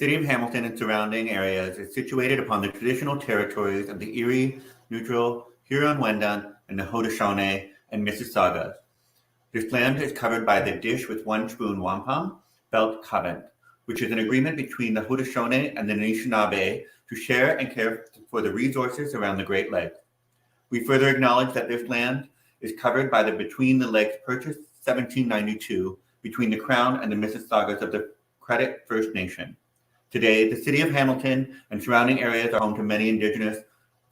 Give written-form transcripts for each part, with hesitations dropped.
city of Hamilton and surrounding areas is situated upon the traditional territories of the Erie, Neutral, Huron-Wendat, and the Haudenosaunee and Mississaugas. This land is covered by the Dish with One Spoon Wampum Belt Covenant, which is an agreement between the Haudenosaunee and the Anishinaabe to share and care for the resources around the Great Lakes. We further acknowledge that this land is covered by the Between the Lakes Purchase 1792 between the Crown and the Mississaugas of the Credit First Nation. Today, the city of Hamilton and surrounding areas are home to many Indigenous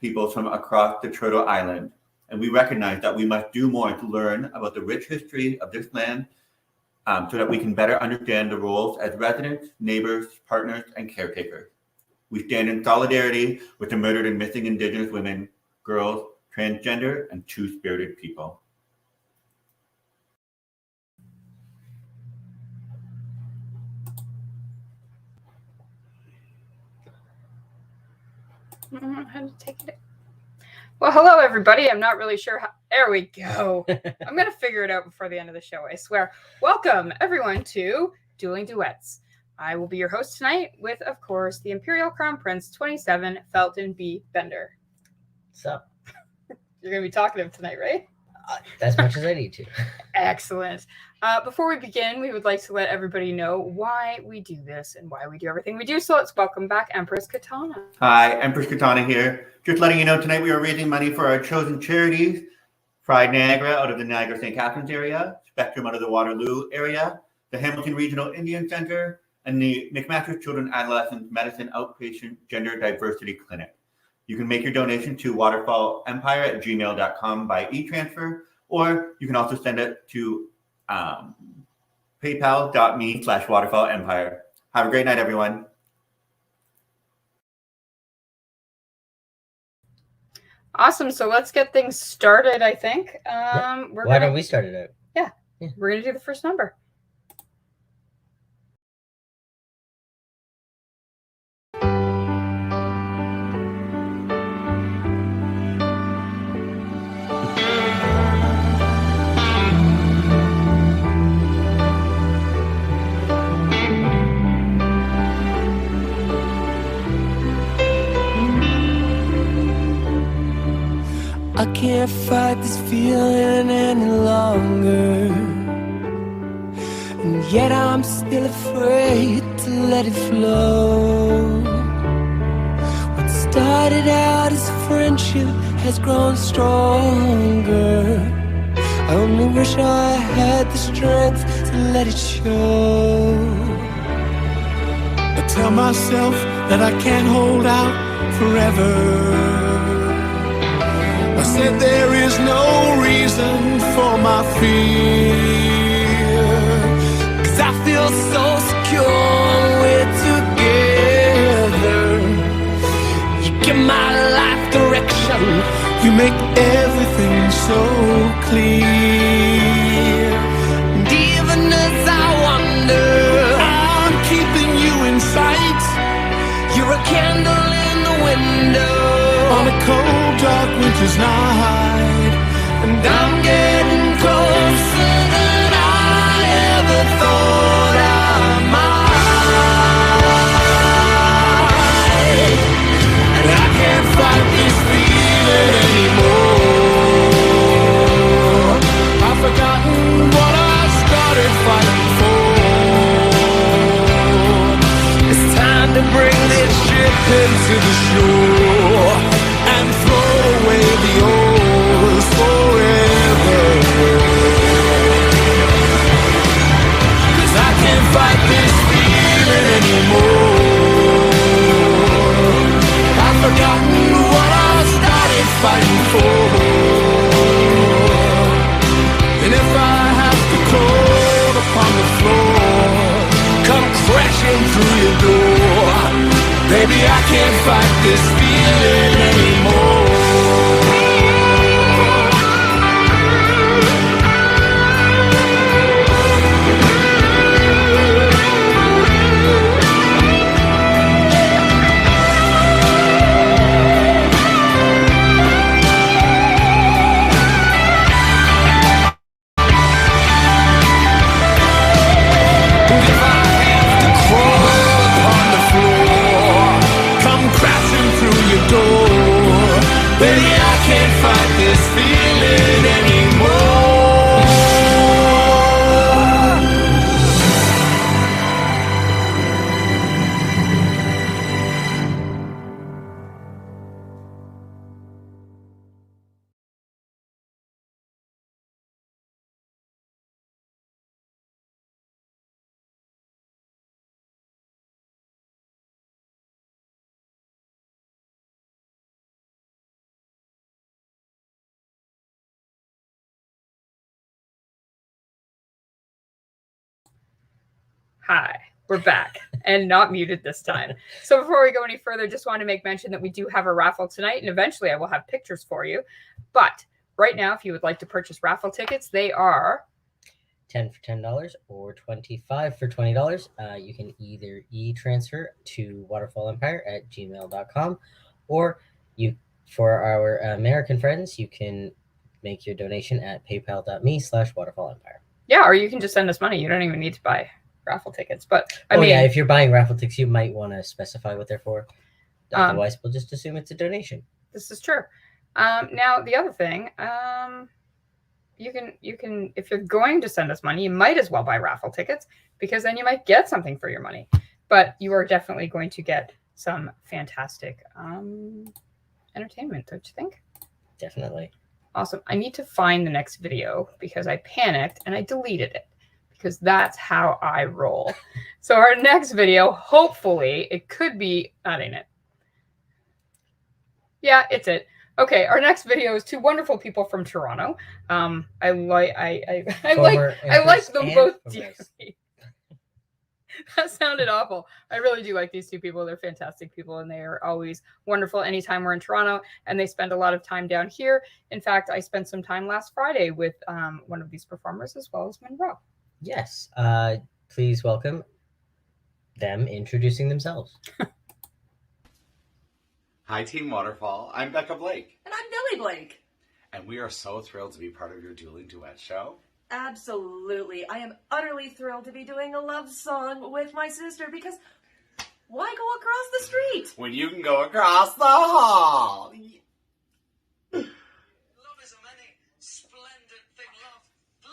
peoples from across the Turtle Island, and we recognize that we must do more to learn about the rich history of this land so that we can better understand the roles as residents, neighbors, partners, and caretakers. We stand in solidarity with the murdered and missing Indigenous women, girls, transgender, and two-spirited people. I don't know how to take it. Well, hello, everybody. I'm not really sure how. There we go. I'm going to figure it out before the end of the show, I swear. Welcome, everyone, to Dueling Duets. I will be your host tonight with, of course, the Imperial Crown Prince 27, Felton B. Bender. What's up? You're going to be talkative tonight, right? As much as I need to. Excellent. Before we begin, we would like to let everybody know why we do this and why we do everything we do. So let's welcome back Empress Katana. Hi, Empress Katana here. Just letting you know, tonight we are raising money for our chosen charities. Pride Niagara out of the Niagara-St. Catharines area, Spectrum out of the Waterloo area, the Hamilton Regional Indian Center, and the McMaster Children Adolescent Medicine Outpatient Gender Diversity Clinic. You can make your donation to waterfallempire@gmail.com by e-transfer, or you can also send it to paypal.me/waterfallempire. Have a great night, everyone. Awesome. So let's get things started, I think. Why don't we start it out? Yeah. We're going to do the first number. I can't fight this feeling any longer, and yet I'm still afraid to let it flow. What started out as friendship has grown stronger. I only wish I had the strength to let it show. I tell myself that I can't hold out forever. I said there is no reason for my fear, 'cause I feel so secure we're together. You give my life direction, you make everything so clear. And even as I wonder, I'm keeping you in sight. You're a candle in the window on a cold, dark winter's night, and I'm getting closer than I ever thought I might. And I can't fight this feeling anymore. I've forgotten what I started fighting for. It's time to bring this ship into the shore and throw away the oars forever. 'Cause I can't fight this feeling anymore. I've forgotten what I started fighting for. And if I have to crawl upon the floor, come crashing through your door, baby, I can't fight this feeling anymore. And if I have to crawl upon the floor, Baby, I can't fight this feeling anymore. Hi, we're back and not muted this time. So before we go any further, just want to make mention that we do have a raffle tonight, and eventually I will have pictures for you. But right now, if you would like to purchase raffle tickets, they are 10 for $10 or 25 for $20. You can either e-transfer to waterfallempire@gmail.com, or you, for our American friends, you can make your donation at paypal.me/waterfallempire. Yeah, or you can just send us money. You don't even need to buy raffle tickets. But I mean, yeah, if you're buying raffle tickets, you might want to specify what they're for. Otherwise, we'll just assume it's a donation. This is true. Now the other thing, you can if you're going to send us money, you might as well buy raffle tickets, because then you might get something for your money. But you are definitely going to get some fantastic entertainment, don't you think? Definitely. Awesome. I need to find the next video because I panicked and I deleted it, because that's how I roll. So our next video, hopefully, it could be not in it. Yeah, it's it. Okay, our next video is two wonderful people from Toronto. I like them both dearly. That sounded awful. I really do like these two people. They're fantastic people, and they are always wonderful anytime we're in Toronto, and they spend a lot of time down here. In fact, I spent some time last Friday with one of these performers, as well as Monroe. Yes. Please welcome them introducing themselves. Hi, Team Waterfall. I'm Becca Blake. And I'm Billy Blake. And we are so thrilled to be part of your Dueling Duets show. Absolutely. I am utterly thrilled to be doing a love song with my sister, because why go across the street? When you can go across the hall. Love is a many splendid thing. Love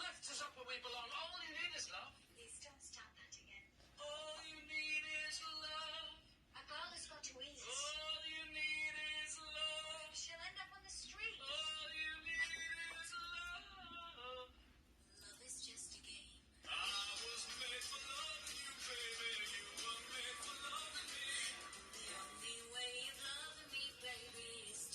lifts us up where we belong. All you need is love. Please don't start that again. All you need is love. A girl has got to eat. All you need is love. She'll end up on the street. All you need is love. Love is just a game. I was made for loving you, baby. You were made for loving me. The only way of loving me, baby, is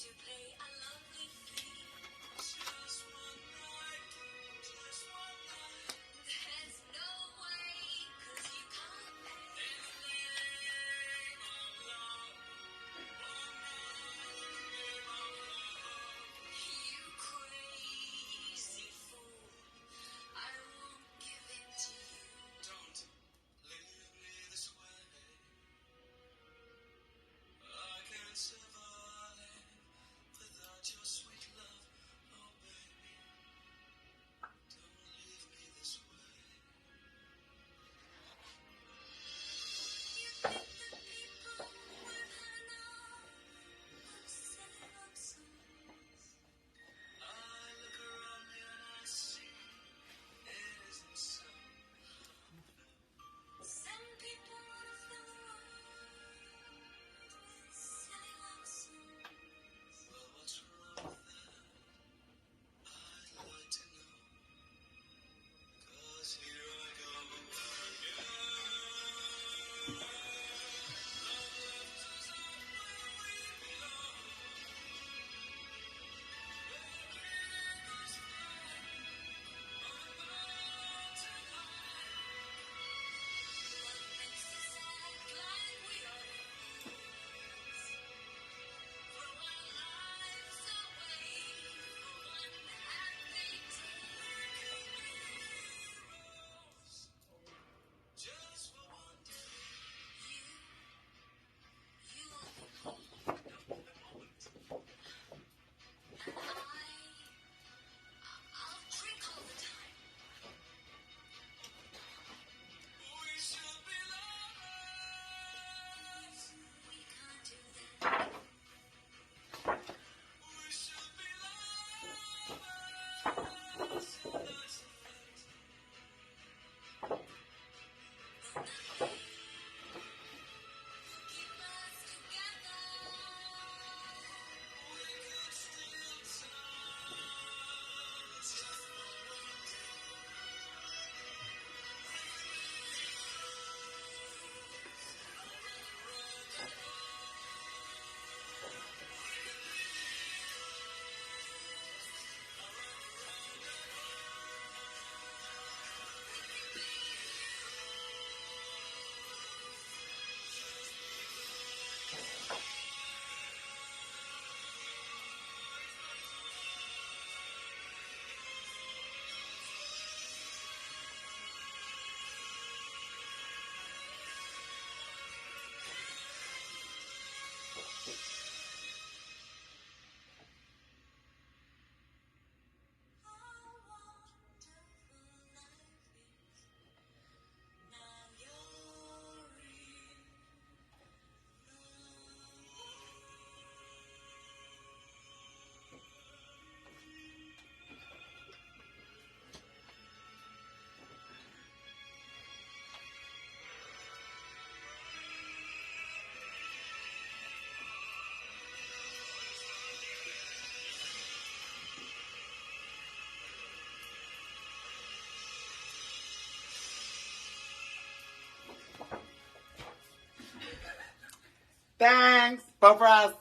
Thanks. Vote for us.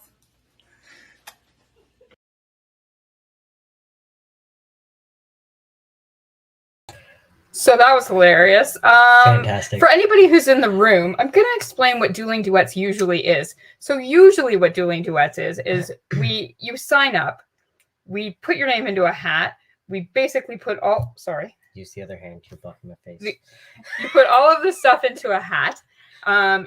So that was hilarious. Fantastic. For anybody who's in the room, I'm going to explain what Dueling Duets usually is. So usually what Dueling Duets is you sign up, we put your name into a hat, we basically put all, sorry. Use the other hand to block my face. You put all of the stuff into a hat.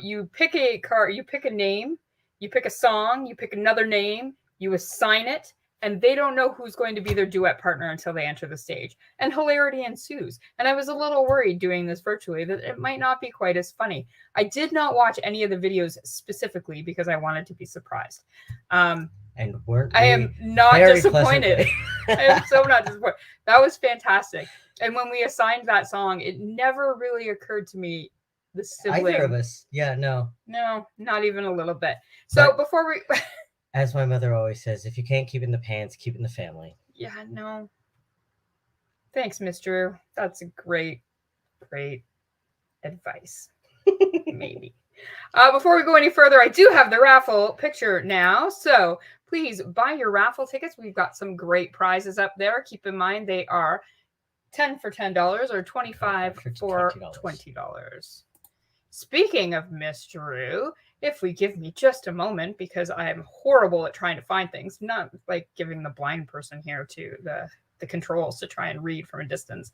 You pick a card, you pick a name, you pick a song, you pick another name, you assign it, and they don't know who's going to be their duet partner until they enter the stage. And hilarity ensues. And I was a little worried doing this virtually that it might not be quite as funny. I did not watch any of the videos specifically because I wanted to be surprised. And weren't I am not very disappointed. pleasantly. I am so not disappointed. That was fantastic. And when we assigned that song, it never really occurred to me the sibling. Either of us. Yeah, no. No, not even a little bit. So But- before we As my mother always says, if you can't keep it in the pants, keep it in the family. Yeah, no. Thanks, Miss Drew. That's a great advice. Maybe. Before we go any further, I do have the raffle picture now. So please buy your raffle tickets. We've got some great prizes up there. Keep in mind they are 10 for $10 or 25 for $20. Speaking of Miss Drew, if we give me just a moment, because I am horrible at trying to find things, not like giving the blind person here to the controls to try and read from a distance.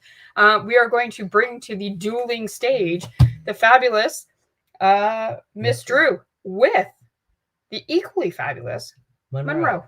We are going to bring to the dueling stage the fabulous Miss Drew with the equally fabulous Monroe.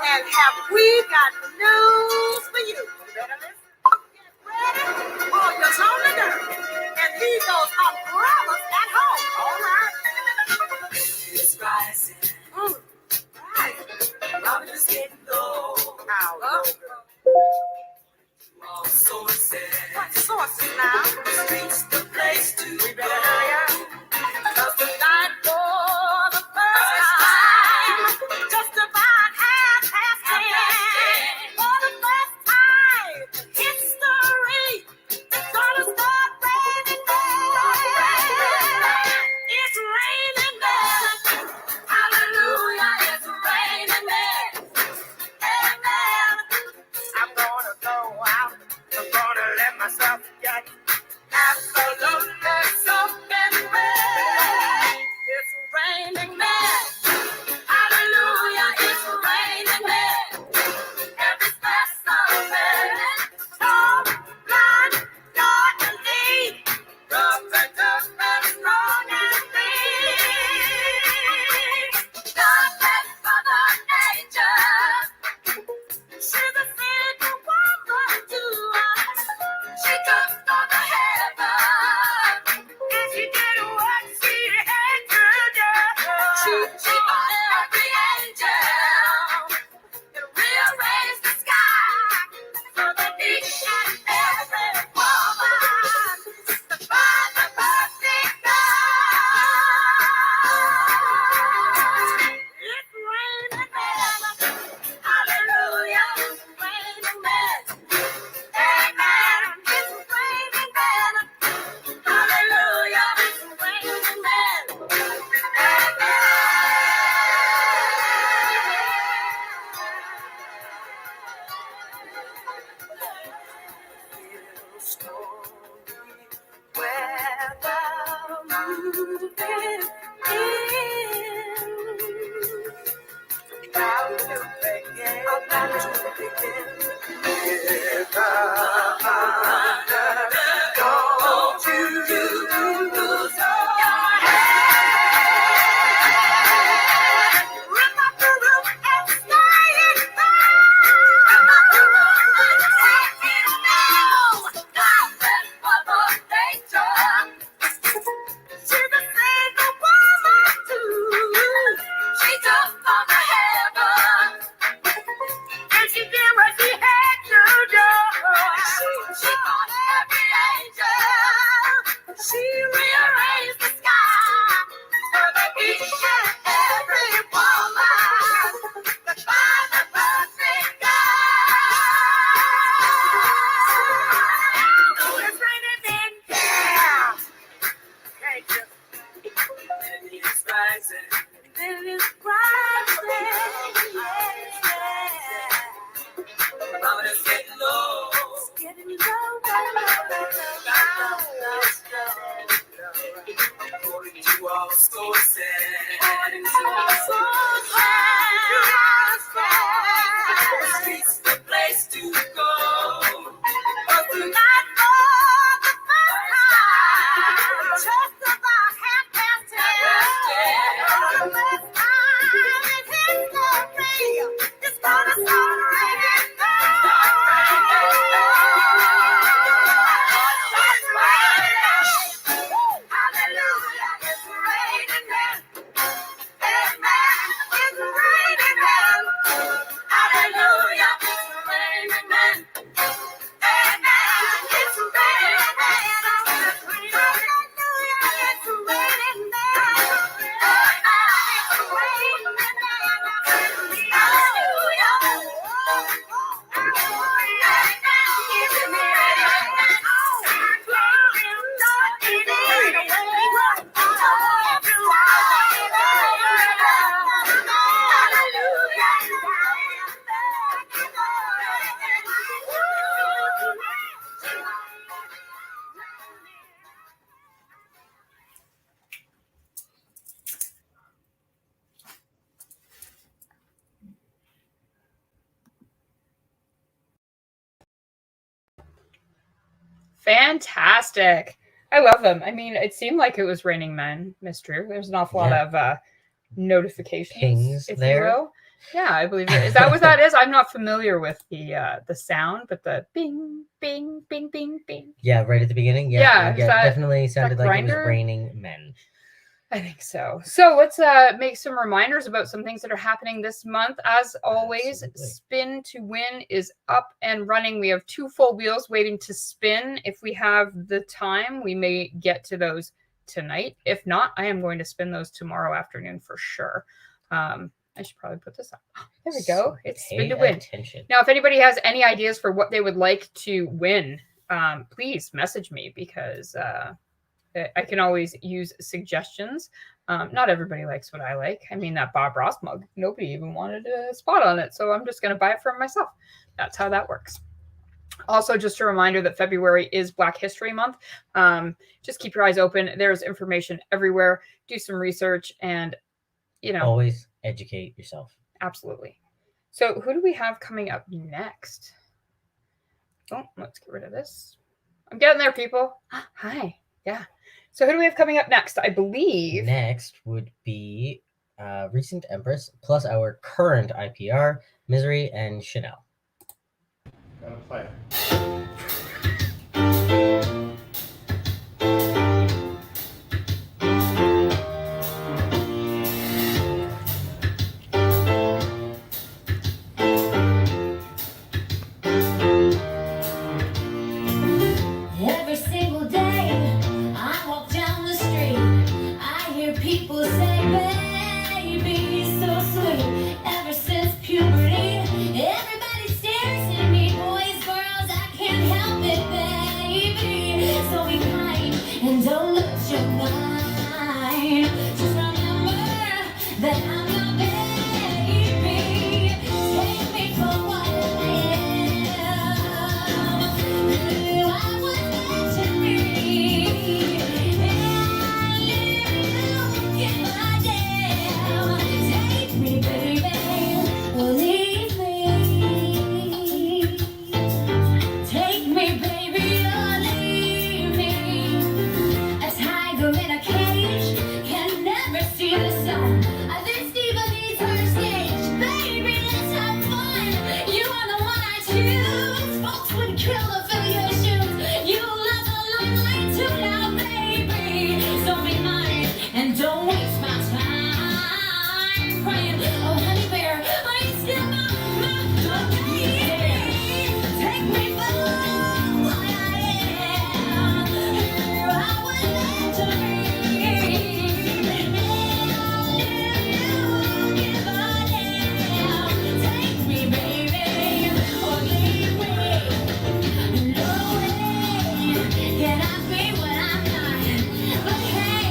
And have we got news for you? You better listen. Get ready for your lonely girl. And leave those umbrellas at home. All right. It's rising. Right. Robin is getting low. All sources. What sources now? Streets the place to We better go. hurry up. 'Cause tonight for the first time, just about half past 10. For the first time in history, it's gonna start raining men. It's raining men. Hallelujah, it's raining men. Amen. I'm gonna go out. I'm gonna let myself get absolutely soaking wet. It's raining men. Hallelujah, it's raining men. Every special man, tall, blind, dark and deep, rough and tough and strong and free. Nothing but the nature. She's a single woman too. She jumped on the heaven, and she did what she had to do. She bought every angel and rearranged the sky for the each and every woman to find the perfect God. It's raining men. Hallelujah, it's raining men. Amen. It's raining men. Hallelujah, it's raining men. Just about 10:30. For the first time in history, it's gonna start raining now. Hallelujah, it's raining men. Amen, it's raining men. Hallelujah, it's raining men. Amen, it's raining men. Hallelujah, it's raining men. Amen, it's raining men. Fantastic. I love them. I mean, it seemed like it was raining men, Miss Drew. There's an awful lot of notifications, Pings if there. you will. Yeah, I believe it. Is that what that is? I'm not familiar with the sound, but the bing, bing, bing, bing, bing. Yeah, right at the beginning. Yeah, is that- definitely sounded like it was grinder? raining men. I think so. So let's make some reminders about some things that are happening this month. As always, Absolutely. Spin to Win is up and running. We have 2 full wheels waiting to spin. If we have the time, we may get to those tonight. If not, I am going to spin those tomorrow afternoon for sure. I should probably put this up. There we go. So It's pay Spin to Win. attention. Now, if anybody has any ideas for what they would like to win, please message me because I can always use suggestions. Not everybody likes what I like. I mean, that Bob Ross mug, nobody even wanted a spot on it. So I'm just going to buy it for myself. That's how that works. Also, just a reminder that February is Black History Month. Just keep your eyes open. There's information everywhere. Do some research and, Always educate yourself. absolutely. So who do we have coming up next? Oh, let's get rid of this. I'm getting there, people. Hi. Yeah. So who do we have coming up next? I believe. Next would be recent Empress plus our current IPR, Misery and Chanel. Gotta play. Every single day I walk down the street, I hear people say, baby, so sweet. Ever since puberty, everybody stares at me. Boys, girls, I can't help it, baby. So be kind and don't lose your mind. Just remember that I'm your baby. Take me for what I am. I was meant to be. And you give a damn. Take me, baby, or leave me. Take me, baby, or leave me. A tiger in a cage can never see the sun. This diva needs her stage. Baby, let's have fun. You are the one I choose. Folks would kill to fill your shoes. You love the limelight too now, baby. So be mine and don't waste my time crying. Oh, honey bear, are you still my baby? Take me for what I am. I was meant to be. Take me, baby, or leave me. No way can I be what I'm not. But hey,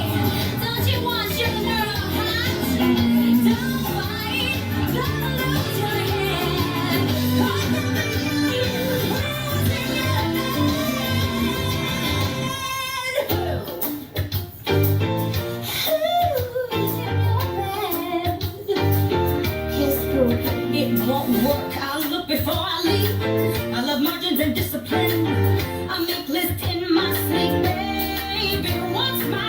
don't you want your girl hot? Don't fight, don't lose your head. 'Cause the man who's in your it won't work. I'll look before I leave. I love margins and discipline. I make lists in my sleep, baby. What's my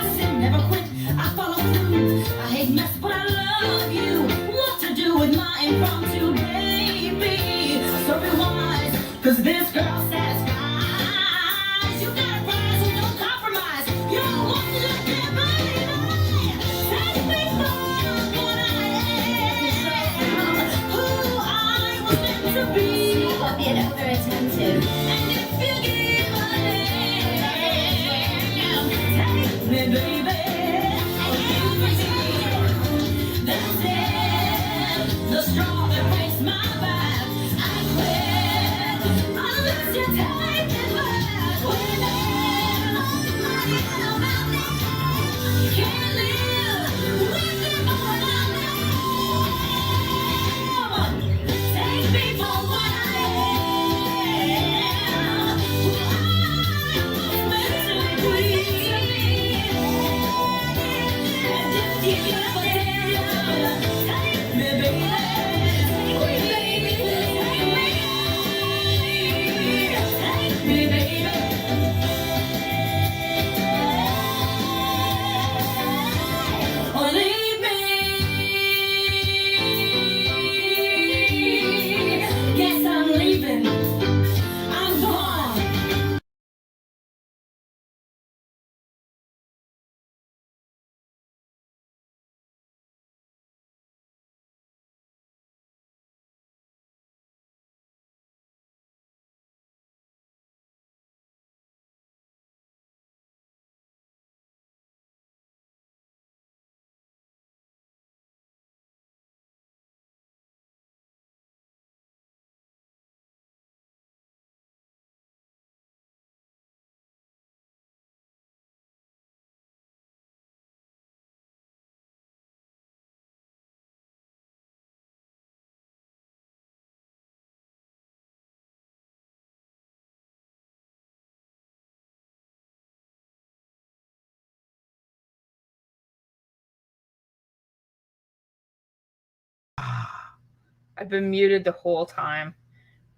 I've been muted the whole time.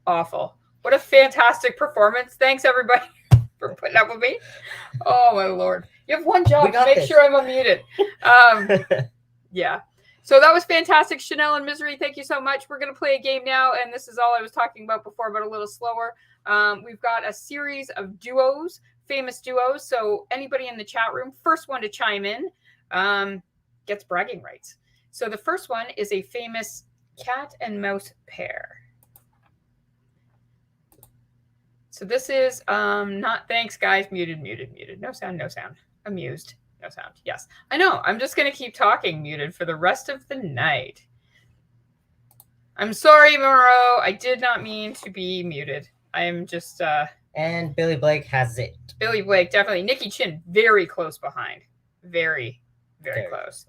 Awful. What a fantastic performance. Thanks, everybody, for putting up with me. Oh, my Lord. You have one job to make sure I'm unmuted. Yeah. So that was fantastic, Chanel and Misery. Thank you so much. We're going to play a game now, and this is all I was talking about before, but a little slower. We've got a series of duos, famous duos. So anybody in the chat room, first one to chime in, gets bragging rights. So the first one is a famous cat and mouse pair. So this is not, thanks guys, muted. No sound. Amused, no sound. Yes, I know. I'm just going to keep talking muted for the rest of the night. I'm sorry, Monroe. I did not mean to be muted. I'm just... And Billy Blake has it. Billy Blake, definitely. Nikki Chin, very close behind. Very close.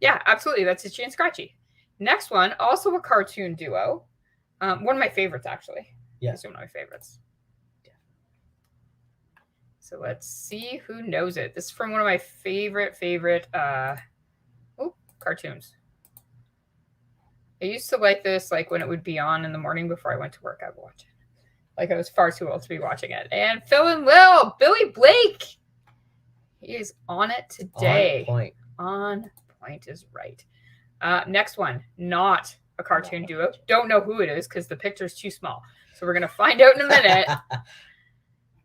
Yeah, absolutely. That's Itchy and Scratchy. Next one, also a cartoon duo. One of my favorites, actually. Yeah. These are one of my favorites. So let's see who knows it. This is from one of my favorite cartoons. I used to like this, like when it would be on in the morning before I went to work, I'd watch it. Like I was far too old to be watching it. And Phil and Lil, Billy Blake. He is on it today. On point is right. Next one, not a cartoon duo. Don't know who it is because the picture's too small. So we're going to find out in a minute.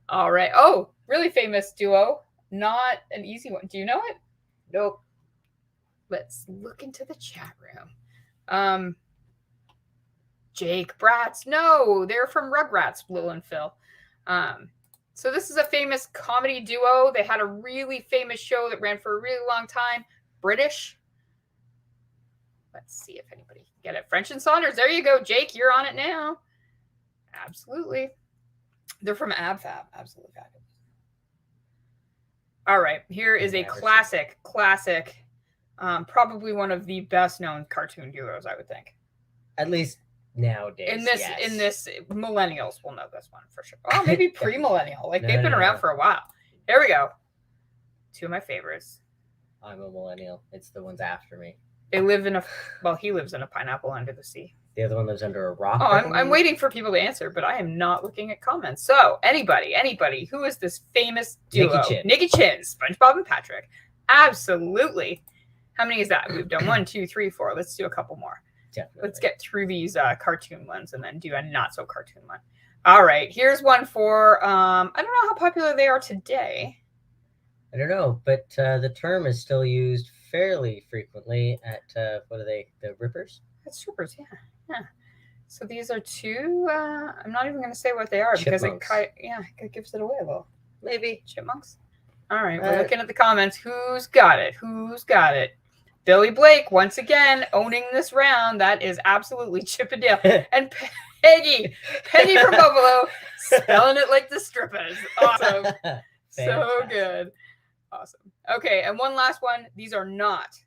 All right. Oh, really famous duo. Not an easy one. Do you know it? Nope. Let's look into the chat room. Jake Bratz. No, they're from Rugrats, Lil and Phil. So this is a famous comedy duo. They had a really famous show that ran for a really long time. British. Let's see if anybody can get it. French and Saunders. There you go, Jake. You're on it now. Absolutely. They're from AbFab. Absolutely fabulous. All right. Here is a classic, probably one of the best known cartoon duos, I would think. At least nowadays. In this, millennials will know this one for sure. Oh, maybe pre-millennial. Like they've been around for a while. Here we go. Two of my favorites. I'm a millennial. It's the ones after me. They live in he lives in a pineapple under the sea. The other one lives under a rock. Oh, I'm waiting for people to answer, but I am not looking at comments. So anybody, who is this famous duo? Nikki Chin, SpongeBob and Patrick. Absolutely. How many is that? We've done 1, 2, 3, 4. Let's do a couple more. Definitely. Let's get through these cartoon ones and then do a not so cartoon one. All right, here's one for I don't know how popular they are today. I don't know, but the term is still used fairly frequently at what are they? The Rippers? That's Rippers, yeah. So these are two. I'm not even going to say what they are because it gives it away a little. Maybe chipmunks. All right, we're looking at the comments. Who's got it? Who's got it? Billy Blake, once again, owning this round. That is absolutely Chip and Dale. And Peggy from Buffalo, spelling it like the strippers. Awesome. So good. Awesome. Okay, and one last one. These are not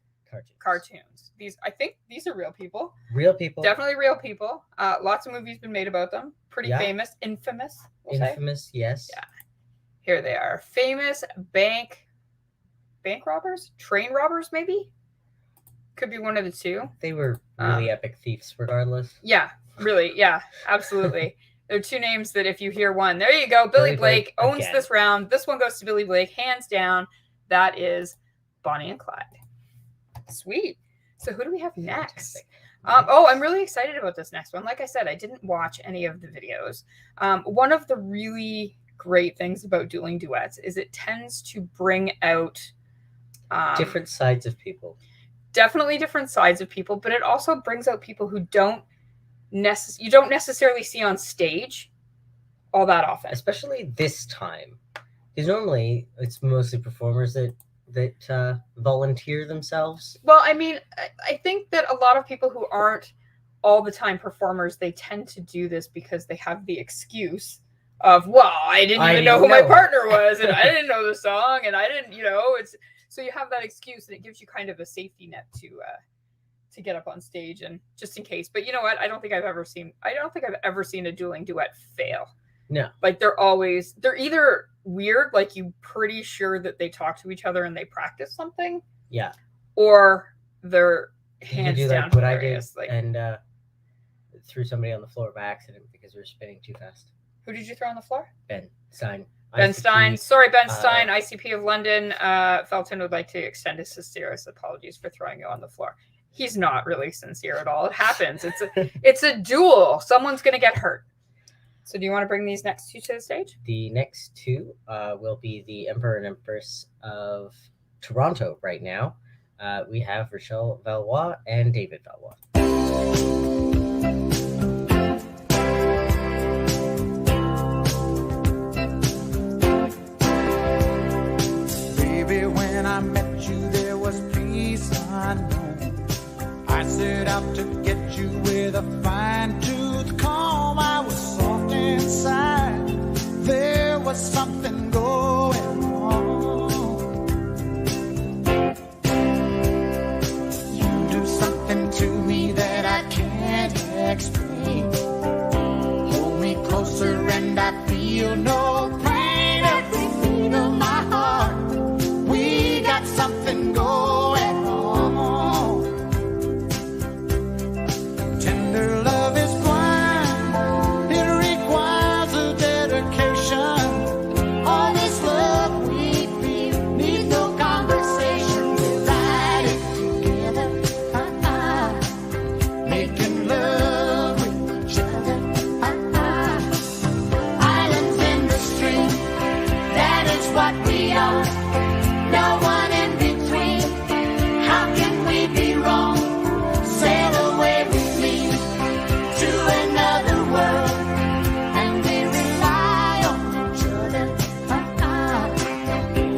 cartoons. I think these are real people. Real people. Definitely real people. Lots of movies been made about them. Pretty famous. Infamous. Infamous, yes. Yeah. Here they are. Famous bank robbers? Train robbers, maybe? Could be one of the two. They were really epic thieves, regardless. Yeah, really. Yeah, absolutely. There are two names that if you hear one, there you go. Billy Blake owns again. this round. This one goes to Billy Blake, hands down. That is Bonnie and Clyde. Sweet. So who do we have next? I'm really excited about this next one. Like I said, I didn't watch any of the videos. One of the really great things about Dueling Duets is it tends to bring out different sides of people. Definitely different sides of people, but it also brings out people who you don't necessarily see on stage all that often. Especially this time. Because normally it's mostly performers that volunteer themselves. Well, I mean, I think that a lot of people who aren't all the time performers, they tend to do this because they have the excuse of, well, I didn't even know who my partner was, and I didn't know the song, and I didn't, it's so you have that excuse, and it gives you kind of a safety net to get up on stage and just in case. But you know what? I don't think I've ever seen a dueling duet fail. No. Like they're either weird, like you're pretty sure that they talk to each other and they practice something. Yeah. Or they're hands do down like what hilarious. I did and threw somebody on the floor by accident because we were spinning too fast. Who did you throw on the floor? Ben Stein. Ben Stein. Sorry, Ben Stein, ICP of London. Felton would like to extend his sincerest apologies for throwing you on the floor. He's not really sincere at all. It happens. It's a duel. Someone's going to get hurt. So do you want to bring these next two to the stage? The next two will be the Emperor and Empress of Toronto right now. We have Rochelle Valois and David Valois. Baby, when I met you, there was peace unknown. I set out to get you with a fine-tooth comb. I was soft inside. There was something going on. You do something to me that I can't explain. Hold me closer and I feel no pain. Every beat of my heart, we got something going on. Tender love is blind. It requires a dedication. All this love we feel needs no conversation. We ride it together, making love with each other. Islands in the stream, that is what we are. No one in between. How can we be wrong? Sail away with me to another world, and we rely on each other.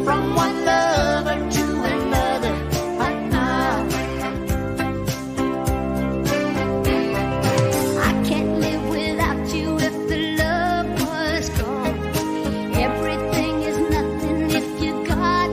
From one lover to another. I can't live without you if the love was gone. Everything is nothing if you got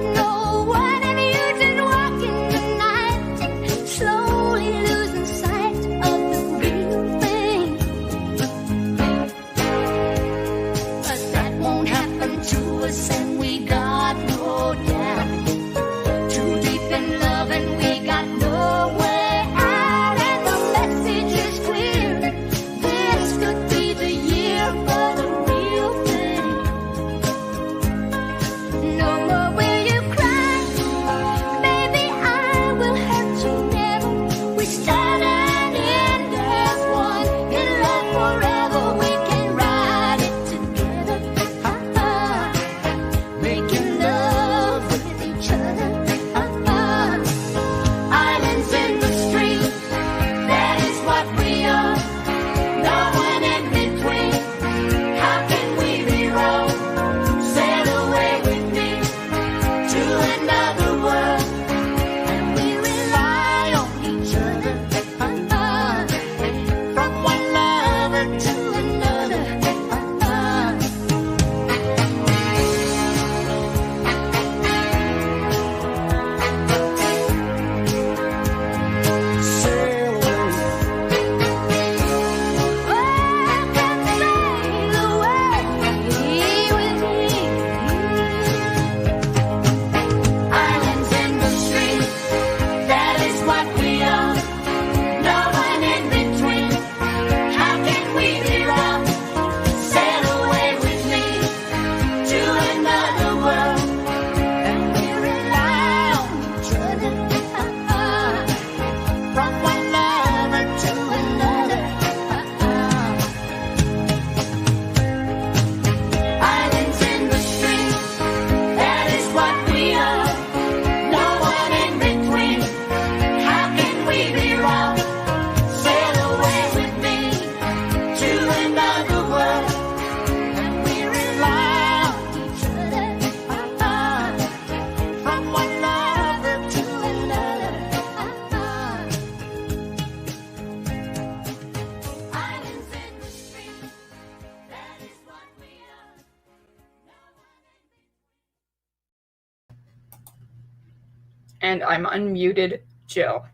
and I'm unmuted, Jill.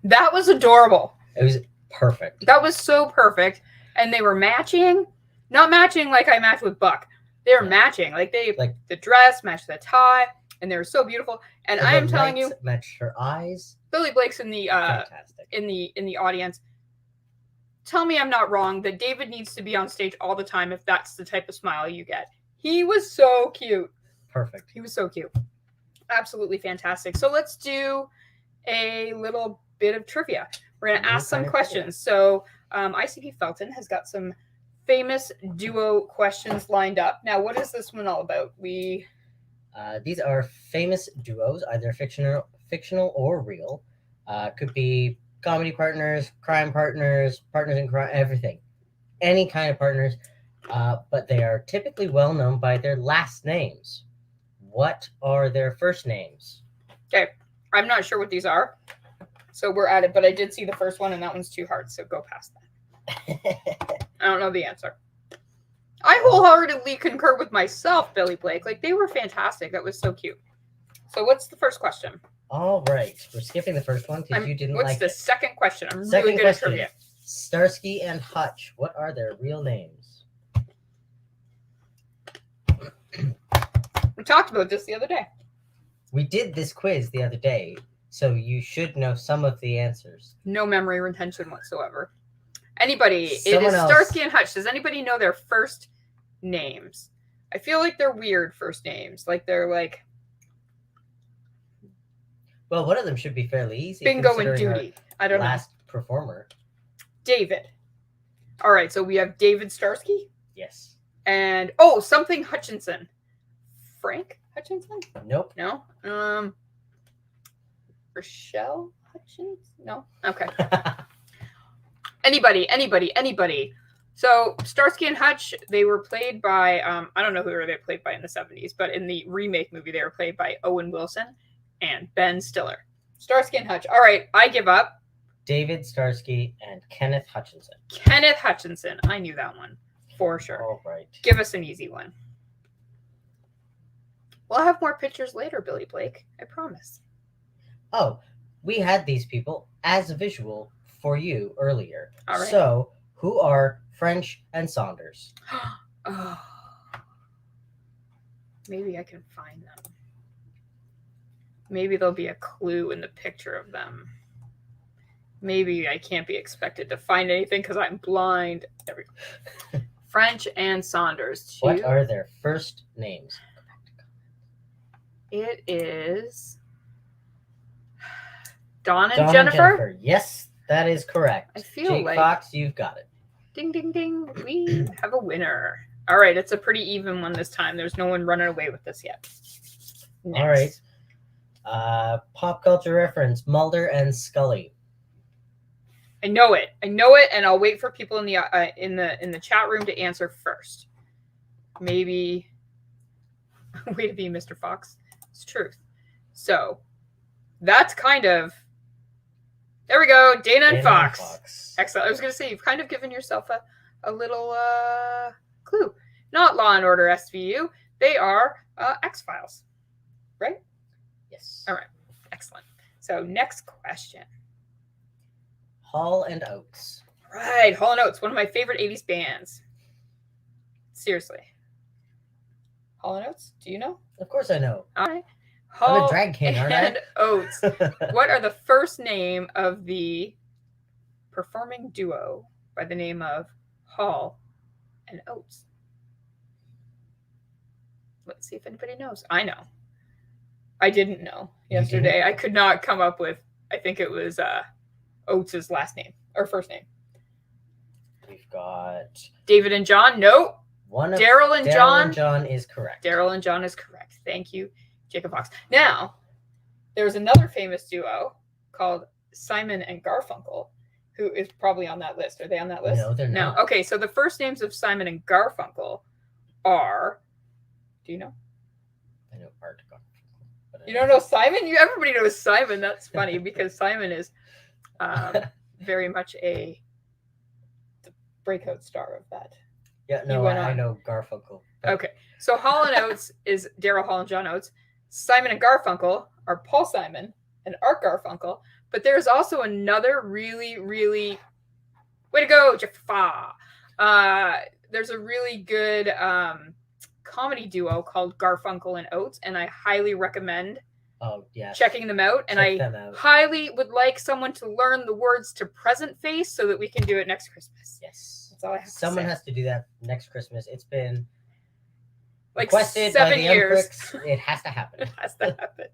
That was adorable. It was perfect. That was so perfect. And they were matching. Not matching like I match with Buck. They were matching. Like the dress matched the tie, and they were so beautiful. And I am telling you, matched her eyes. Billy Blake's in the Fantastic. in the audience. Tell me I'm not wrong that David needs to be on stage all the time if that's the type of smile you get. He was so cute. Perfect. He was so cute. Absolutely fantastic. So let's do a little bit of trivia. We're going to ask some questions. So ICP Felton has got some famous duo questions lined up. Now, what is this one all about? These are famous duos, either fictional or real. Could be comedy partners, crime partners, partners in crime, everything. Any kind of partners. But they are typically well known by their last names. What are their first names? Okay. I'm not sure what these are. So we're at it, but I did see the first one, and that one's too hard, so go past that. I don't know the answer. I wholeheartedly concur with myself, Billy Blake. Like, they were fantastic. That was so cute. So what's the first question? All right. We're skipping the first one because you didn't like it. What's the second question? I'm Second really good question. at trivia. Starsky and Hutch. What are their real names? We talked about this the other day. We did this quiz the other day, so you should know some of the answers. No memory retention whatsoever. Anybody? Someone it is else. Starsky and Hutch. Does anybody know their first names? I feel like they're weird first names. Like they're like Well, one of them should be fairly easy. Bingo and considering Duty. I don't our know. last performer. David. All right, so we have David Starsky Yes. and something Hutchinson. Frank Hutchinson? Nope. No. Rochelle Hutchins? No. Okay. Anybody. So Starsky and Hutch, they were played by I don't know who they were played by in the 70s, but in the remake movie they were played by Owen Wilson and Ben Stiller. Starsky and Hutch. All right, I give up. David Starsky and Kenneth Hutchinson. Kenneth Hutchinson. I knew that one for sure. All right. Give us an easy one. We'll have more pictures later, Billy Blake. I promise. Oh, we had these people as a visual for you earlier. All right. So, who are French and Saunders? Oh. Maybe I can find them. Maybe there'll be a clue in the picture of them. Maybe I can't be expected to find anything because I'm blind. There we go. French and Saunders. What are their first names? It is Dawn and Jennifer. Yes, that is correct. I feel Jake like Fox, you've got it. Ding, ding, ding. We have a winner. All right, it's a pretty even one this time. There's no one running away with this yet. Next. All right. Pop culture reference: Mulder and Scully. I know it, and I'll wait for people in the chat room to answer first. Maybe way to be, Mr. Fox. It's truth. So that's kind of there we go. Dana and Fox. Excellent. I was going to say you've kind of given yourself a little clue. Not Law and Order SVU. They are X-Files, right? Yes. All right. Excellent. So next question. Hall and Oates. Right, Hall & Oates, one of my favorite 80s bands. Seriously. Hall & Oates, do you know? Of course I know. All right. I'm Hall a drag king, aren't I? and Oates. What are the first name of the performing duo by the name of Hall and Oates? Let's see if anybody knows. I know. I didn't know yesterday. I could not come up with, I think it was Oates' last name or first name. We've got David and John. Nope. Daryl and John. John is correct. Daryl and John is correct. Thank you, Jacob Fox. Now, there's another famous duo called Simon and Garfunkel, who is probably on that list. Are they on that list? No, they're not. No. Okay, so the first names of Simon and Garfunkel are. Do you know? I know Art Garfunkel. You don't know Simon? Everybody knows Simon. That's funny because Simon is very much the breakout star of that. Yeah, no, I know Garfunkel. Okay, so Hall and Oates is Daryl Hall and John Oates. Simon and Garfunkel are Paul Simon and Art Garfunkel, but there's also another really, really way to go, Jaffa. There's a really good comedy duo called Garfunkel and Oates, and I highly recommend checking them out. And I highly would like someone to learn the words to Present Face so that we can do it next Christmas. Yes. That's all I have Someone to say. has to do that next Christmas. It's been Like requested 7 by the years. Emprix. It has to happen. It has to happen.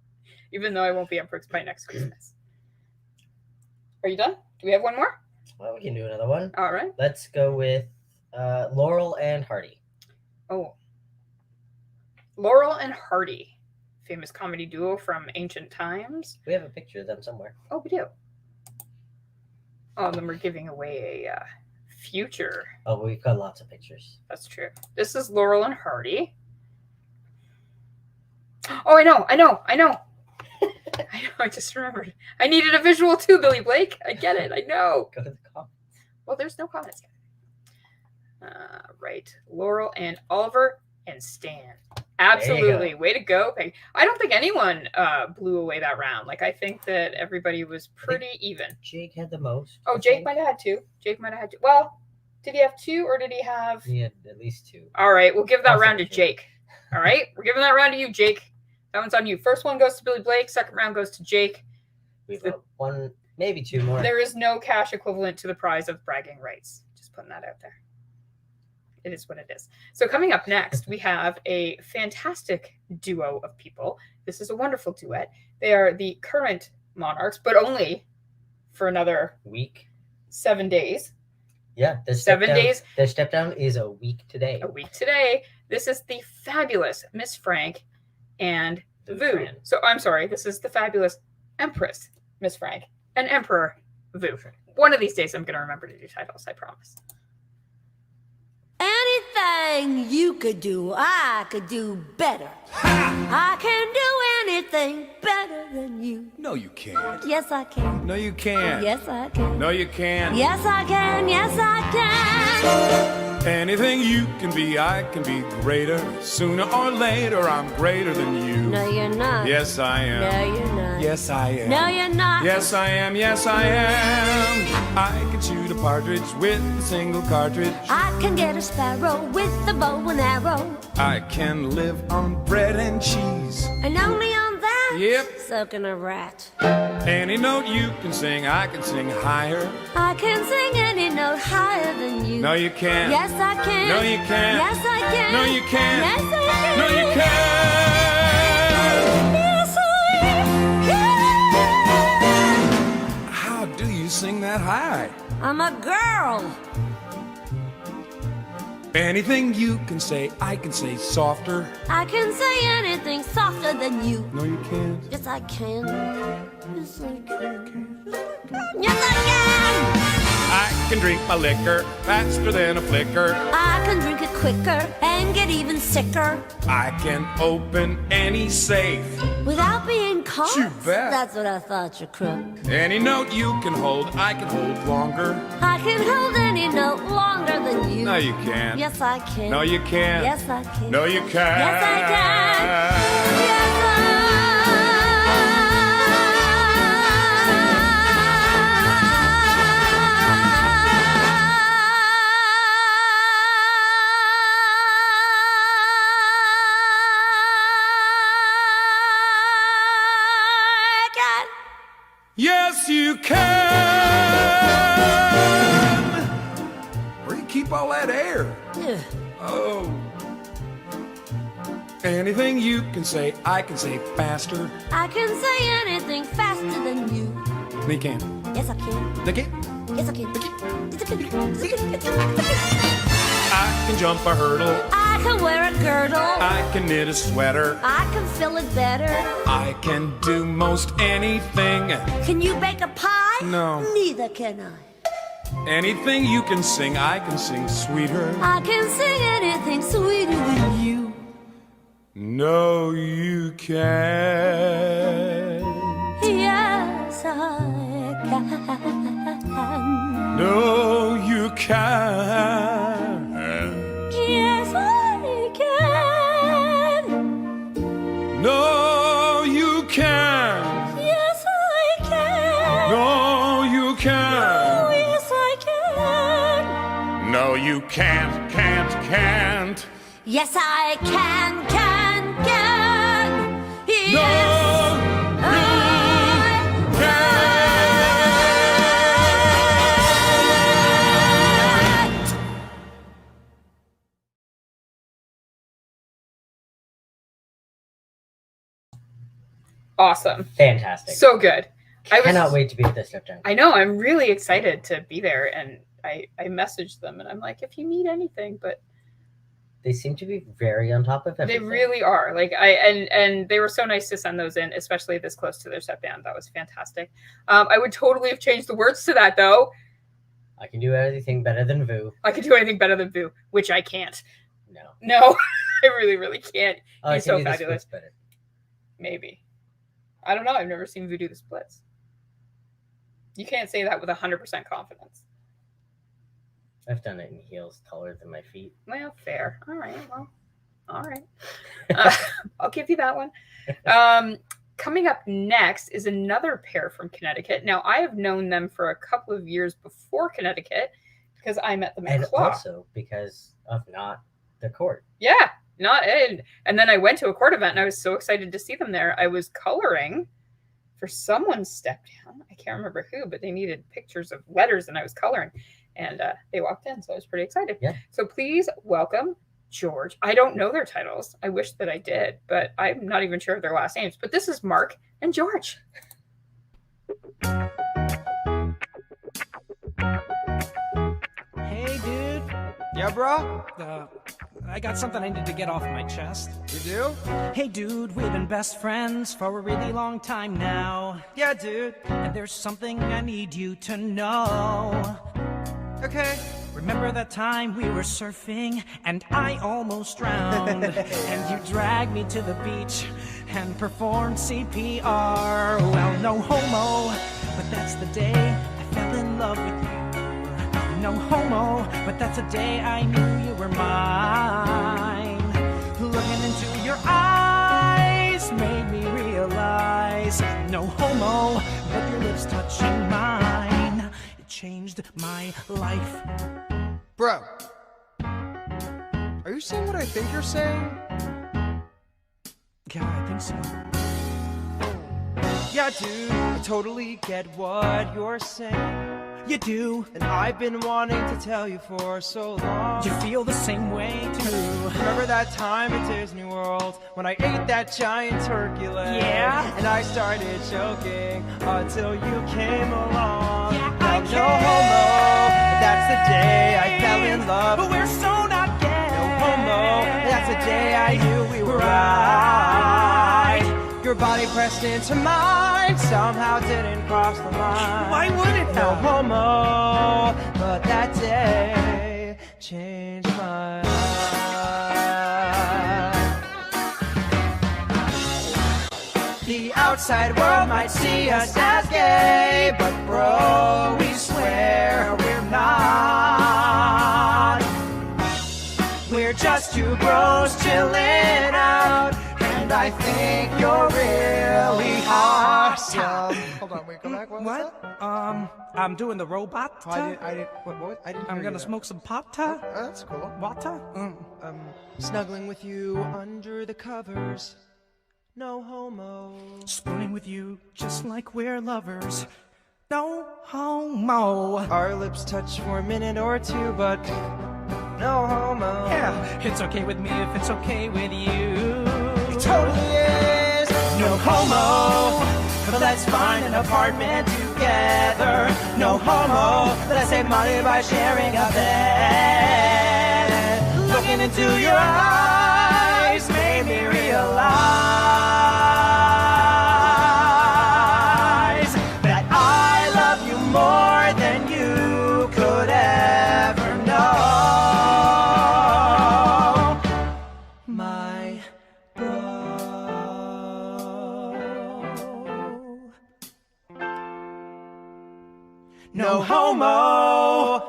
Even though I won't be Emprix by next Christmas. Are you done? Do we have one more? Well, we can do another one. All right. Let's go with Laurel and Hardy. Oh. Laurel and Hardy, famous comedy duo from ancient times. We have a picture of them somewhere. Oh, we do. Oh, and then we're giving away a future. Oh, we've got lots of pictures. That's true. This is Laurel and Hardy. Oh, I know. I know. I just remembered. I needed a visual too, Billy Blake. I get it. I know. Go to the comments. Well, there's no comments yet. Right. Laurel and Oliver and Stan. Absolutely. Way to go, Peg. I don't think anyone blew away that round. Like, I think that everybody was pretty even. Jake had the most. Oh, Jake might have had two. Well, did he have two or did he have... He had at least two. All right. We'll give that round to Jake. All right. We're giving that round to you, Jake. That one's on you. First one goes to Billy Blake. Second round goes to Jake. We've got one, maybe two more. There is no cash equivalent to the prize of bragging rights. Just putting that out there. It is what it is. So coming up next, we have a fantastic duo of people. This is a wonderful duet. They are the current monarchs, but only for another week. 7 days. Yeah, their 7 days. Their step down is a week today. A week today. This is the fabulous Miss Frank and Vu. So I'm sorry. This is the fabulous Empress Miss Frank and Emperor Vu. One of these days, I'm going to remember to do titles. I promise. Anything you could do, I could do better. I can do anything better than you. No, you can't. Yes, I can. No, you can't. Yes, I can. No, you can't. Yes, I can. Yes, I can. Anything you can be, I can be greater. Sooner or later, I'm greater than you. No, you're not. Yes, I am. No, you're not. Yes, I am. No, you're not. Yes, I am. Yes, I am. I can shoot a partridge with a single cartridge. I can get a sparrow with a bow and arrow. I can live on bread and cheese. And only on that? Yep. Sucking a rat. Any note you can sing, I can sing higher. I can sing any note higher than you. No, you can't. Yes, I can. No, you can't. Yes, I can. No, you can't. Yes, I can. No, you can't. Yes, I can. How do you sing that high? I'm a girl. Anything you can say, I can say softer. I can say anything softer than you. No, you can't. Yes, I can. Yes, I can. Yes, I can. I can drink my liquor faster than a flicker. I can drink it quicker and get even sicker. I can open any safe Without being caught? You bet. That's what I thought, you crook. Any note you can hold, I can hold longer. I can hold any note longer than you. No, you can't. Yes, I can. No, you can't. Yes, I can. No, you can't. Yes, I can. Yes, Yes, you can. Where do you keep all that air? Yeah. Oh. Anything you can say, I can say faster. I can say anything faster than you. No, you can't. Yes, I can. No, you can't. Yes, I can. Yes, I can. I can jump a hurdle. I can wear a girdle. I can knit a sweater. I can fill it better. I can do most anything. Can you bake a pie? No. Neither can I. Anything you can sing, I can sing sweeter. I can sing anything sweeter than you. No, you can't. Yes, I can. No, you can't. Yes, I can. No, you can't. Yes, I can. Yes, I can. Awesome. Fantastic. So good. Cannot wait to be at this Step Down. I know. I'm really excited to be there. And I messaged them and I'm like, if you need anything, but They seem to be very on top of everything. they really are. Like and they were so nice to send those in, especially this close to their step down. That was fantastic. I would totally have changed the words to that though. I can do anything better than Vu. I could do anything better than Vu, which I can't. No, I really can't. I He's can so do the fabulous. splits better. Maybe. I don't know. I've never seen Vu do the splits. You can't say that with 100% confidence. I've done it in heels taller than my feet. Well, fair. All right. Well, all right. I'll give you that one. Coming up next is another pair from Connecticut. Now, I have known them for a couple of years before Connecticut because I met them at And Claw. also because of not the court. Yeah, not in. And then I went to a court event and I was so excited to see them there. I was coloring for someone's step down. I can't remember who, but they needed pictures of letters and I was coloring. And they walked in, so I was pretty excited. Yeah. So please welcome George. I don't know their titles. I wish that I did, but I'm not even sure of their last names. But this is Mark and George. Hey, dude. Yeah, bro? I got something I need to get off my chest. You do? Hey, dude, we've been best friends for a really long time now. Yeah, dude. And there's something I need you to know. Okay. Remember that time we were surfing and I almost drowned? And you dragged me to the beach and performed CPR. Well, no homo, but that's the day I fell in love with you. No homo, but that's the day I knew you were mine. Looking into your eyes made me realize no homo, but your lips touching mine, it changed my life. Bro, are you saying what I think you're saying? Yeah, I think so. Yeah, dude, I totally get what you're saying. You do. And I've been wanting to tell you for so long. You feel the same way too. Remember that time at Disney World when I ate that giant turkey leg? Yeah. And I started choking until you came along. Yeah, now, I no can. homo, but that's the day I fell in love. But we're so not gay. No homo, but that's the day I knew we were right. Your body pressed into mine, somehow didn't cross the line. Why would it? No homo, but that day changed my life. The outside world might see us as gay, but bro, we swear we're not. We're just two bros chilling out. And I think you're really awesome. Hold on, wait, go back. What? I'm doing the robot. I didn't. What? I didn't. I'm hear gonna you. smoke some pata. That's cool. Water? Snuggling with you under the covers. No homo. Spooning with you just like we're lovers. No homo. Our lips touch for a minute or two, but no homo. Yeah, it's okay with me if it's okay with you. It totally is. No homo. But let's find an apartment together. No homo. Let's save money by sharing a bed. Looking into your eyes made me realize that I love you more than you could ever know. My no homo.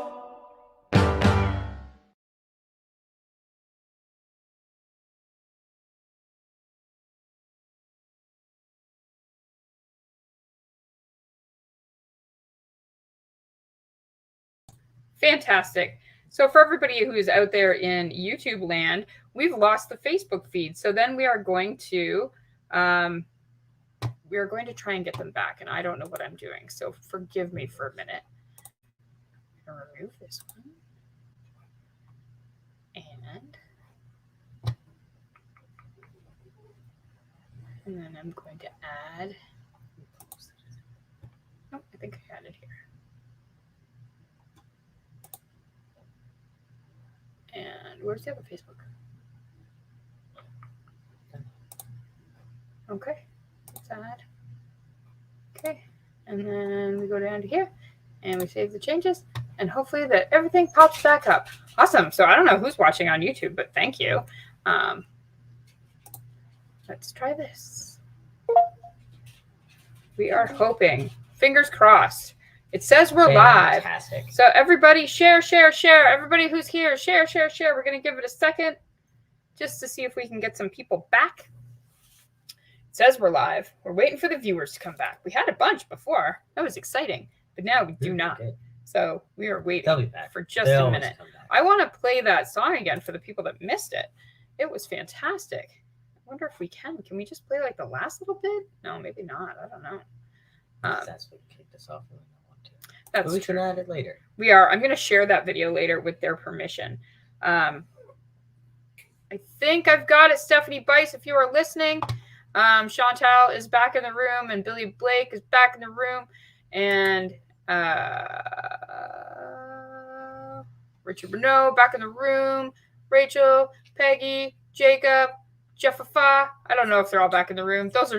Fantastic. So for everybody who is out there in YouTube land, we've lost the Facebook feed. So then we are going to try and get them back. And I don't know what I'm doing. So forgive me for a minute. I'm going to remove this one. And then I'm going to add. Oh, I think I added here. And where's the other Facebook? Okay, let's add. Okay, and then we go down to here and we save the changes and hopefully that everything pops back up. Awesome. So I don't know who's watching on YouTube, but thank you. Let's try this. We are hoping, fingers crossed. It says we're live. Fantastic. So everybody share, share, share. Everybody who's here, share, share, share. We're going to give it a second just to see if we can get some people back. It says we're live. We're waiting for the viewers to come back. We had a bunch before. That was exciting. But now we do not. So we are waiting They'll be back. for just a minute. I want to play that song again for the people that missed it. It was fantastic. I wonder if we can. Can we just play like the last little bit? No, maybe not. I don't know. That's what kicked us off. That's we can add it later. We are. I'm going to share that video later with their permission. I think I've got it, Stephanie Bice, if you are listening. Chantal is back in the room, and Billy Blake is back in the room, and Richard Renault back in the room, Rachel, Peggy, Jacob, Jeffafa. I don't know if they're all back in the room. Those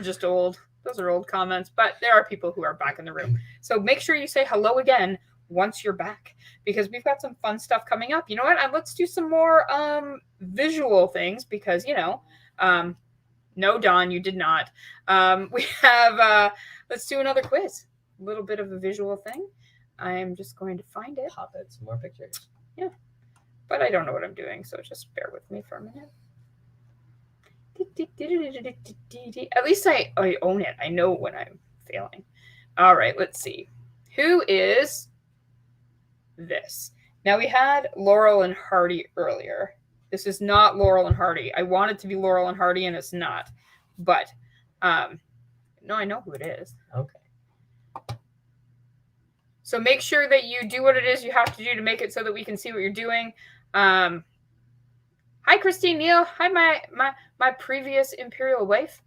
are old comments, but there are people who are back in the room. So make sure you say hello again once you're back, because we've got some fun stuff coming up. You know what? Let's do some more visual things because, no, Don, you did not. We have, let's do another quiz. A little bit of a visual thing. I am just going to find it. Pop out some more pictures. Yeah. But I don't know what I'm doing, so just bear with me for a minute. At least I own it. I know when I'm failing. All right, let's see. Who is this? Now, we had Laurel and Hardy earlier. This is not Laurel and Hardy. I want it to be Laurel and Hardy, and it's not. But, no, I know who it is. Okay. So make sure that you do what it is you have to do to make it so that we can see what you're doing. Hi, Christine Neal. Hi, my previous imperial wife.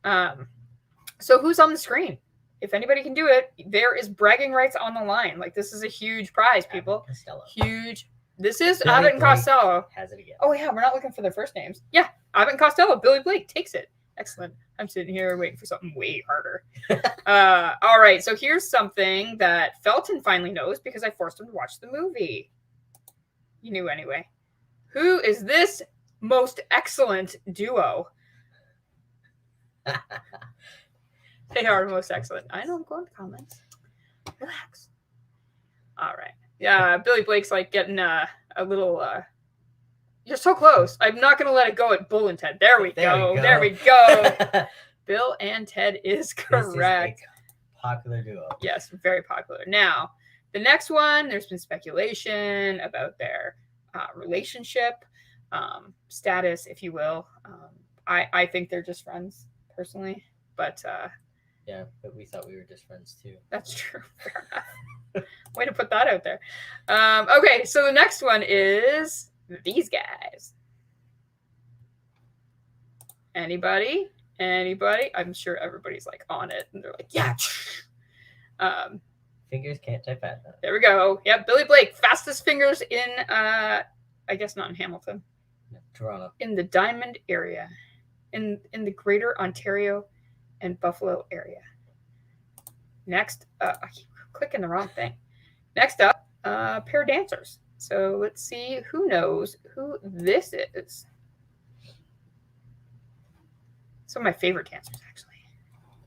So who's on the screen? If anybody can do it, there is bragging rights on the line. Like, this is a huge prize, people. Huge. This is Billy Abbott and Blake Costello. Has it again. Oh, yeah, we're not looking for their first names. Yeah, Abbott and Costello. Billy Blake takes it. Excellent. I'm sitting here waiting for something way harder. All right, so here's something that Felton finally knows because I forced him to watch the movie. You knew anyway. Who is this most excellent duo? They are most excellent. I know I'm going to comments. Relax. All right. Yeah, Billy Blake's like getting a little... You're so close. I'm not going to let it go at Bull and Ted. There we go. There we go. Bill and Ted is correct. This is a popular duo. Yes, very popular. Now, the next one, there's been speculation about their relationship status, if you will. I think they're just friends, personally. But yeah, but we thought we were just friends, too. That's true. Fair enough. Way to put that out there. Okay, so the next one is these guys. Anybody? I'm sure everybody's like on it, and they're like, yeah. Fingers can't type fast enough. There we go. Yep, Billy Blake, fastest fingers in, I guess not in Hamilton. No, Toronto. In the Diamond area, in the Greater Ontario and Buffalo area. Next, I keep clicking the wrong thing. Next up, pair dancers. So let's see who knows who this is. Some of my favorite dancers, actually.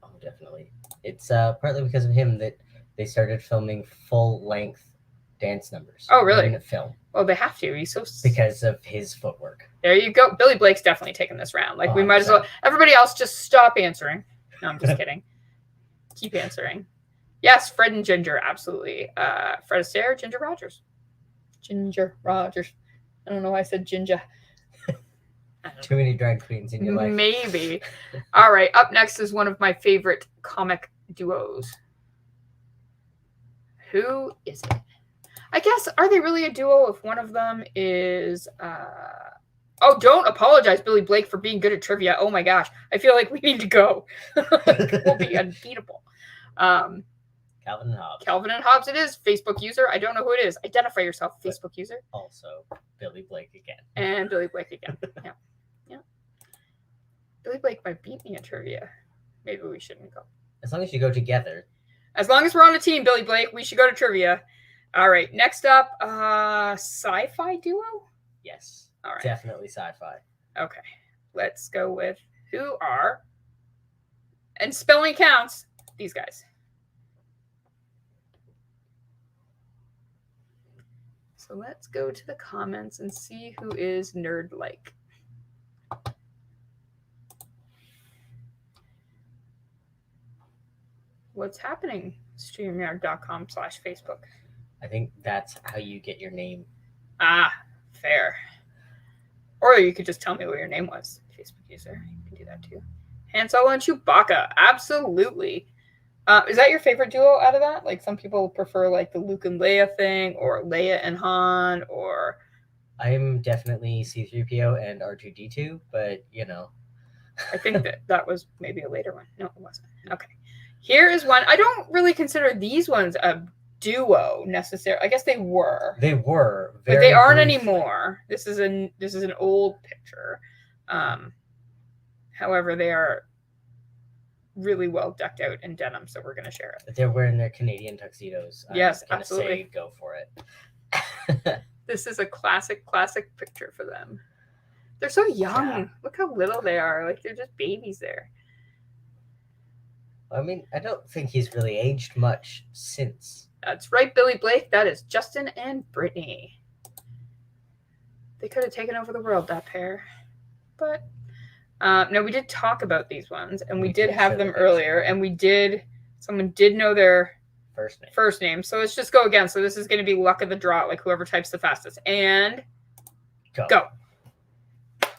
Oh, definitely. It's partly because of him that they started filming full-length dance numbers. Oh, really? In a film. Well, they have to. He's so... Because of his footwork. There you go. Billy Blake's definitely taking this round. Like, we might as well... Everybody else just stop answering. No, I'm just kidding. Keep answering. Yes, Fred and Ginger, absolutely. Fred Astaire, Ginger Rogers. Ginger Rogers. I don't know why I said Ginger. Too many drag queens in your life. Maybe. All right. Up next is one of my favorite comic duos. Who is it? I guess, are they really a duo if one of them is... Oh, don't apologize, Billy Blake, for being good at trivia. Oh my gosh. I feel like we need to go. We'll be unbeatable. Calvin and Hobbes. Calvin and Hobbes it is. Facebook user. I don't know who it is. Identify yourself, Facebook user. Also, Billy Blake again. And Billy Blake again. Yeah. Yeah. Billy Blake might beat me at trivia. Maybe we shouldn't go. As long as you go together. As long as we're on a team, Billy Blake, we should go to trivia. All right. Next up, sci-fi duo? Yes. All right. Definitely sci-fi. Okay. Let's go with who are, and spelling counts, these guys. So let's go to the comments and see who is nerd-like. What's happening? StreamYard.com/Facebook. I think that's how you get your name. Ah, fair. Or you could just tell me what your name was, Facebook user. You can do that too. Han Solo and Chewbacca. Absolutely. Is that your favorite duo out of that? Like some people prefer like the Luke and Leia thing, or Leia and Han, or... I'm definitely C-3PO and R2-D2, but you know. I think that was maybe a later one. No, it wasn't. Okay. Here is one. I don't really consider these ones a duo necessarily. I guess they were. They were. But they aren't anymore. This is an old picture. However, they are really well decked out in denim, so we're going to share it. They're wearing their Canadian tuxedos. Yes, I'm gonna absolutely. say go for it. This is a classic picture for them. They're so young. Yeah. Look how little they are. Like, they're just babies there. I mean, I don't think he's really aged much since. That's right, Billy Blake. That is Justin and Brittany. They could have taken over the world, that pair. But, no, we did talk about these ones, and we did have them earlier, and someone did know their first name. So let's just go again. So this is going to be luck of the draw, like whoever types the fastest. And go. That's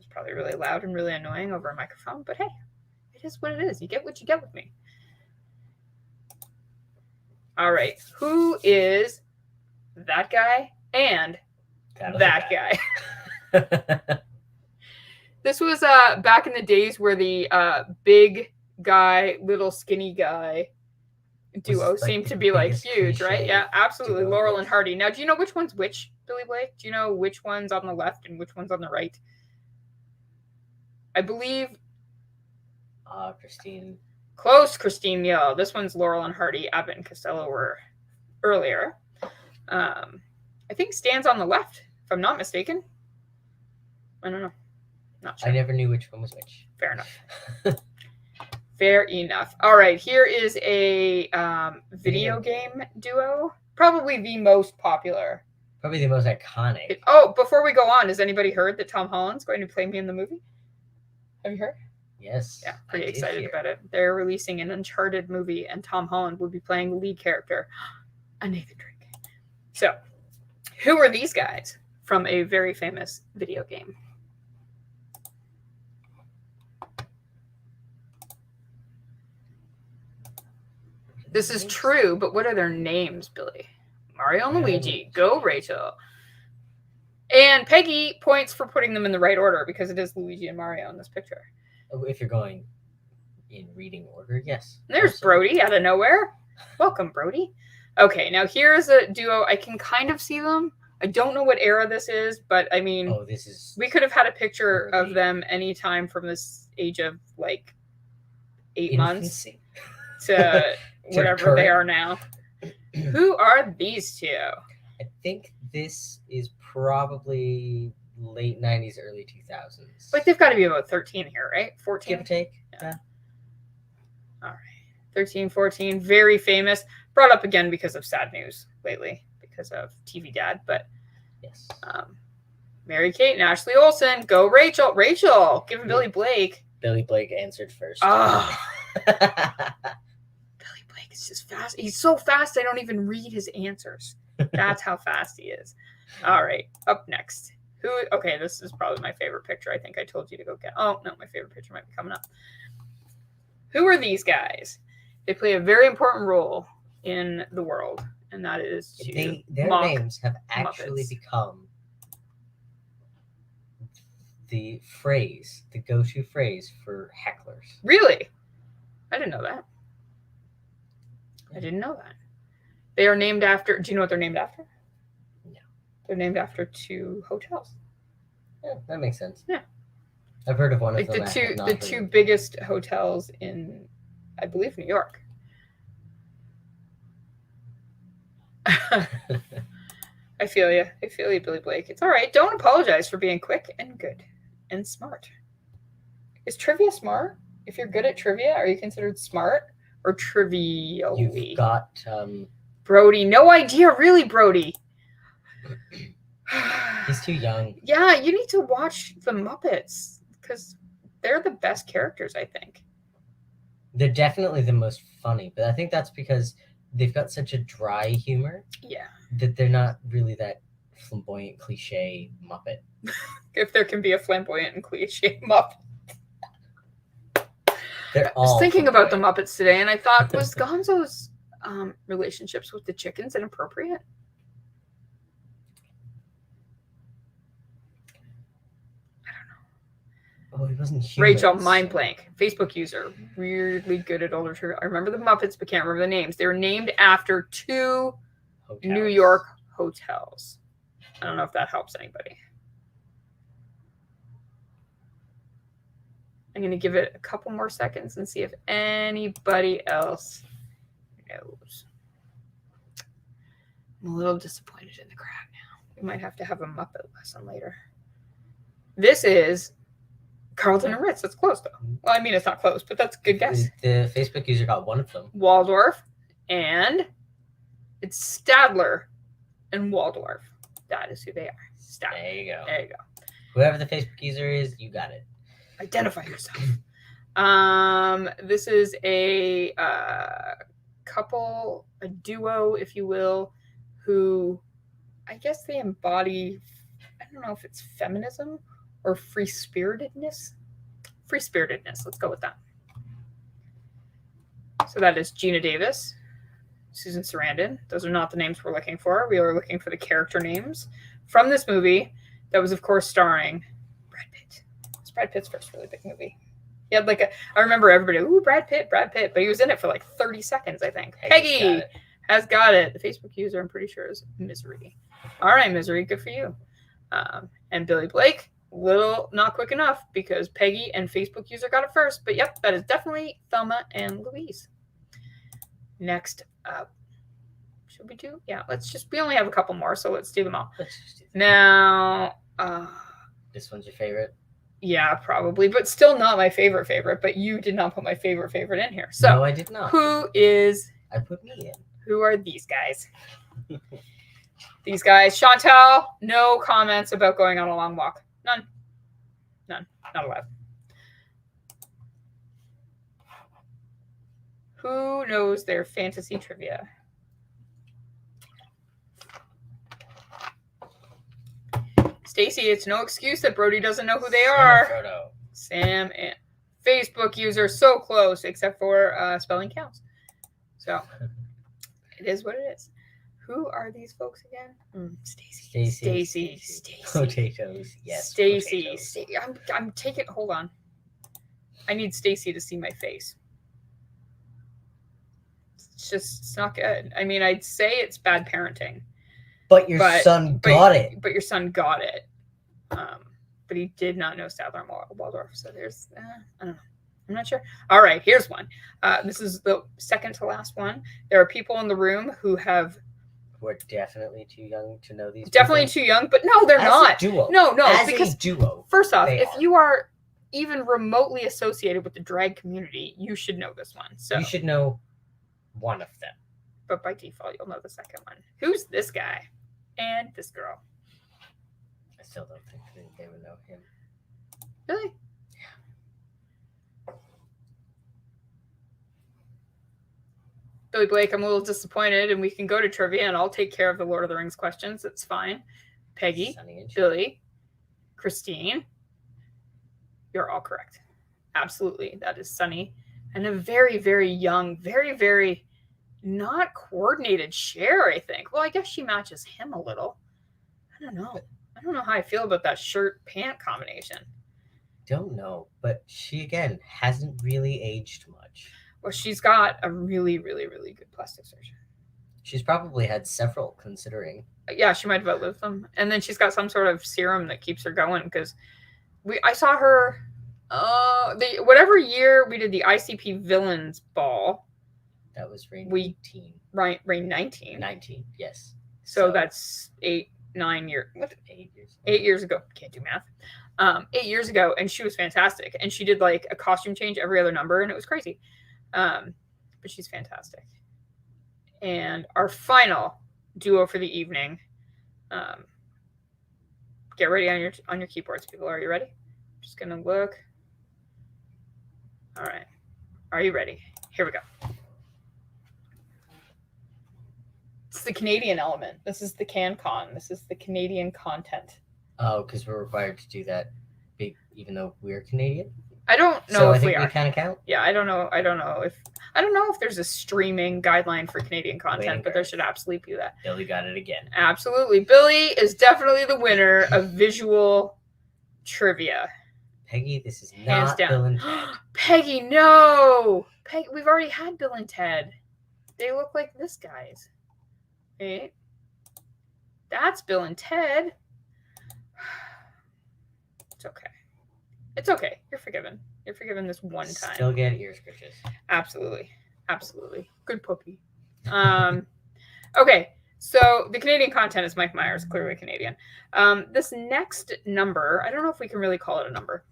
probably really loud and really annoying over a microphone, but hey, it is what it is. You get what you get with me. All right. Who is that guy and that guy? This was back in the days where the big guy, little skinny guy duo seemed to be like huge, right? Yeah, absolutely. Laurel and Hardy. Now, do you know which one's which, Billy Blake? Do you know which one's on the left and which one's on the right? I believe. Christine. Close, Christine. Yeah, this one's Laurel and Hardy. Abbott and Costello were earlier. I think Stan's on the left, if I'm not mistaken. I don't know. Not sure. I never knew which one was which. Fair enough. Fair enough. All right, here is a video game duo. Probably the most popular. Probably the most iconic. Before we go on, has anybody heard that Tom Holland's going to play me in the movie? Have you heard? Yes. Yeah, pretty excited about it. They're releasing an Uncharted movie, and Tom Holland will be playing the lead character, a Nathan Drake. So, who are these guys from a very famous video game? This is true, but what are their names, Billy? Mario and Luigi. Go, Rachel. And Peggy points for putting them in the right order because it is Luigi and Mario in this picture. If you're going in reading order, yes. There's Brody out of nowhere. Welcome, Brody. Okay, now here's a duo. I can kind of see them. I don't know what era this is, but I mean, we could have had a picture of them anytime from this age of like 8 months to whatever they are now. Who are these two? I think this is probably late 90s, early 2000s. Like they've got to be about 13 here, right? 14. Give or take. Yeah. All right. 13, 14. Very famous. Brought up again because of sad news lately, because of TV Dad. But yes. Mary Kate and Ashley Olsen. Go, Rachel. Rachel. Give him Billy Blake. Billy Blake answered first. Oh. Billy Blake is just fast. He's so fast, I don't even read his answers. That's how fast he is. All right, up next. Okay, this is probably my favorite picture. I think I told you to go get. Oh, no, my favorite picture might be coming up. Who are these guys? They play a very important role in the world, and that is to Their mock names have actually Muppets. become the go-to phrase for hecklers. Really? I didn't know that. I didn't know that. They are named after. Do you know what they're named after? No. They're named after 2 hotels. Yeah, that makes sense. Yeah. I've heard of one Like of them. the two biggest hotels in, I believe, New York. I feel you. I feel you, Billy Blake. It's all right. Don't apologize for being quick and good and smart. Is trivia smart? If you're good at trivia, are you considered smart or trivial? You've got Brody. No idea, really, Brody. He's too young. Yeah, you need to watch the Muppets because they're the best characters, I think. They're definitely the most funny, but I think that's because they've got such a dry humor. Yeah. That they're not really that flamboyant cliche Muppet. If there can be a flamboyant and cliche Muppet. They're I was all thinking about the Muppets today, and I thought, was Gonzo's relationships with the chickens inappropriate? Oh, he wasn't human. Rachel, mind blank. Facebook user, weirdly good at older trivia. I remember the Muppets, but can't remember the names. They were named after 2 New York hotels. I don't know if that helps anybody. I'm going to give it a couple more seconds and see if anybody else knows. I'm a little disappointed in the crowd now. We might have to have a Muppet lesson later. This is Carlton and Ritz. That's close, though. Well, I mean, it's not close, but that's a good guess. The Facebook user got one of them. Waldorf, and it's Stadler and Waldorf. That is who they are. Stadler. There you go. There you go. Whoever the Facebook user is, you got it. Identify yourself. This is a couple, a duo, if you will, who I guess they embody, I don't know if it's feminism or free-spiritedness. Free-spiritedness. Let's go with that. So that is Gina Davis, Susan Sarandon. Those are not the names we're looking for. We are looking for the character names from this movie that was, of course, starring Brad Pitt. It's Brad Pitt's first really big movie. He had I remember everybody, ooh, Brad Pitt, but he was in it for like 30 seconds, I think. Peggy has got it. The Facebook user, I'm pretty sure, is Misery. All right, Misery, good for you. And Billy Blake, little not quick enough because Peggy and Facebook user got it first. But yep, that is definitely Thelma and Louise. Next up, should we do? Yeah, we only have a couple more, so let's do them all. Now, this one's your favorite? Yeah, probably, but still not my favorite. But you did not put my favorite in here. So no, I did not. Who is? I put me in. Who are these guys? These guys. Chantal, no comments about going on a long walk. None. Not allowed. Who knows their fantasy trivia? Stacy, it's no excuse that Brody doesn't know who they are. Sam and Facebook user, so close, except for spelling counts. So it is what it is. Who are these folks again? Stacy. Potatoes. Yes. Stacy. I'm taking. Hold on. I need Stacy to see my face. It's not good. I mean, I'd say it's bad parenting. But your son got it. But your son got it. But he did not know Stadler and Waldorf. So there's, I don't know. I'm not sure. All right, here's one. This is the second to last one. There are people in the room who are definitely too young to know these. Definitely too young, but no, they're not. A duo. No, As because a duo. First off, if you are even remotely associated with the drag community, you should know this one. So you should know one of them. But by default, you'll know the second one. Who's this guy? And this girl. I still don't think they would know him. Really? Billy Blake, I'm a little disappointed, and we can go to trivia, and I'll take care of the Lord of the Rings questions. It's fine. Peggy, Billy, Christine, you're all correct. Absolutely. That is Sunny. And a very, very young, very, very not coordinated Cher, I think. Well, I guess she matches him a little. I don't know. I don't know how I feel about that shirt-pant combination. Don't know, but she, again, hasn't really aged much. Well, she's got a really, really, really good plastic surgeon. She's probably had several, considering. Yeah, she might have outlived them. And then she's got some sort of serum that keeps her going, because I saw her whatever year we did the ICP Villains Ball. That was Rain 19. Right, Rain 19. 19, yes. So that's 9 years. What? 8 years. 8 years ago. Can't do math. 8 years ago, and she was fantastic. And she did like a costume change every other number, and it was crazy. But she's fantastic. And our final duo for the evening. Get ready on your keyboards, people. Are you ready? Just gonna look. All right. Are you ready? Here we go. It's the Canadian element. This is the CanCon. This is the Canadian content. Oh, because we're required to do that, even though we're Canadian. I don't know so if I think we are. We kind of count. Yeah, I don't know if there's a streaming guideline for Canadian content, but there should absolutely be that. Billy got it again. Absolutely, Billy is definitely the winner of visual trivia. Peggy, this is Hands not down. Bill and Ted. Peggy, no. Peggy, we've already had Bill and Ted. They look like this guy's. Right? That's Bill and Ted. It's okay. It's okay. You're forgiven. You're forgiven this one time. Still get ear scratches. Absolutely. Absolutely. Good puppy. Okay. So the Canadian content is Mike Myers, clearly Canadian. This next number, I don't know if we can really call it a number.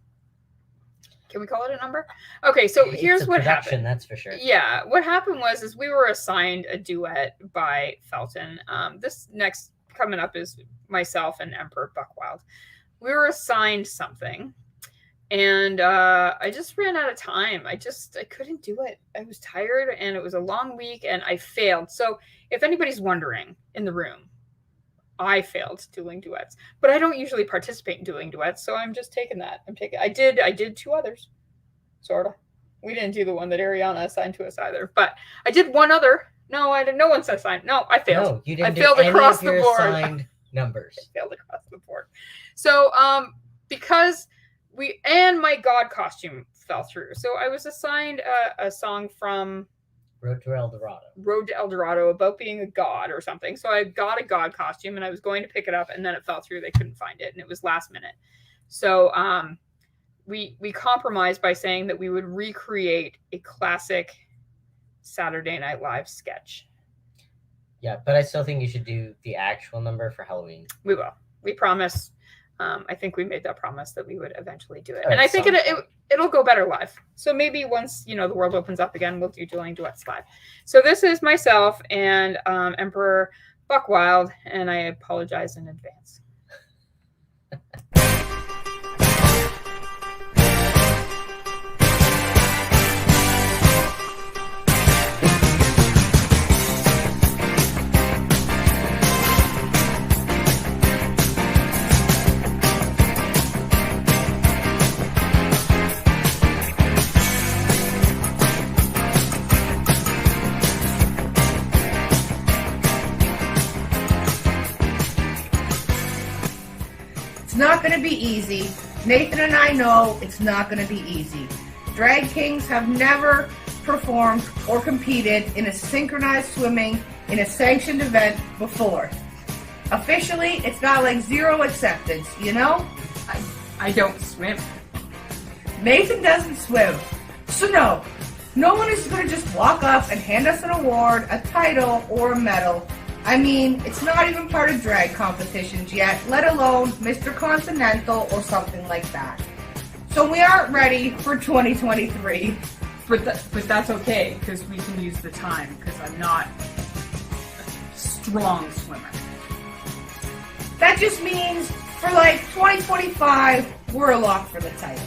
Can we call it a number? Okay, so here's what happened. That's for sure. Yeah, what happened was we were assigned a duet by Felton. This next coming up is myself and Emperor Buckwild. We were assigned something, and I just ran out of time. I couldn't do it. I was tired, and it was a long week, and I failed. So if anybody's wondering in the room, I failed Dueling Duets, but I don't usually participate in Dueling Duets, so I'm just taking that. I did two others, sort of. We didn't do the one that Ariana assigned to us either, but I did one other. No, I didn't. No one assigned. No, I failed. No, you didn't. I failed across the board. Assigned numbers. I failed across the board. So, because my God costume fell through, so I was assigned a song from Road to El Dorado. Road to El Dorado about being a god or something. So I got a god costume and I was going to pick it up, and then it fell through. They couldn't find it, and it was last minute. So we compromised by saying that we would recreate a classic Saturday Night Live sketch. Yeah, but I still think you should do the actual number for Halloween. We will. We promise. I think we made that promise that we would eventually do it. And I think it'll go better live. So maybe once, the world opens up again, we'll do Dueling Duets live. So this is myself and Emperor Buckwild, and I apologize in advance. It's not going to be easy. Nathan and I know it's not going to be easy. Drag kings have never performed or competed in a synchronized swimming in a sanctioned event before. Officially, it's got like zero acceptance, I don't swim. Nathan doesn't swim. So no one is going to just walk up and hand us an award, a title, or a medal. I mean, it's not even part of drag competitions yet, let alone Mr. Continental or something like that. So we aren't ready for 2023. But that's okay, because we can use the time, because I'm not a strong swimmer. That just means for 2025, we're a lock for the title.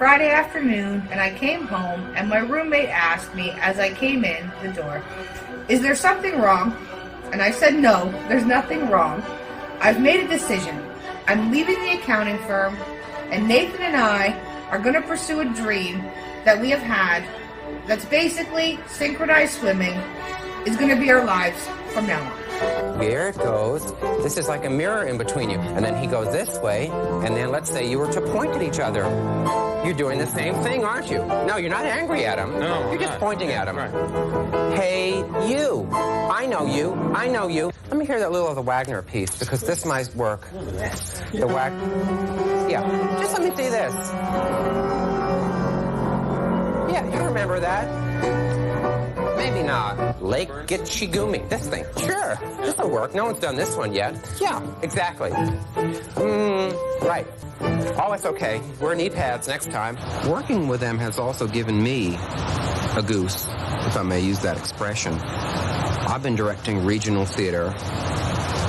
Friday afternoon, and I came home, and my roommate asked me as I came in the door, "Is there something wrong?" And I said, "No, there's nothing wrong. I've made a decision. I'm leaving the accounting firm, and Nathan and I are going to pursue a dream that we have had that's basically synchronized swimming is going to be our lives from now on." Here it goes. This is like a mirror in between you. And then he goes this way, and then let's say you were to point at each other. You're doing the same thing, aren't you? No, you're not angry at him. No, you're just pointing at him. Right. Hey, you. I know you. I know you. Let me hear that little of the Wagner piece, because this might work. The Yeah, just let me see this. Yeah, you remember that. Maybe not. Lake Gitchigumi. This thing. Sure. This'll work. No one's done this one yet. Yeah, exactly. Right. Oh, it's okay. We're knee pads next time. Working with them has also given me a goose, if I may use that expression. I've been directing regional theater,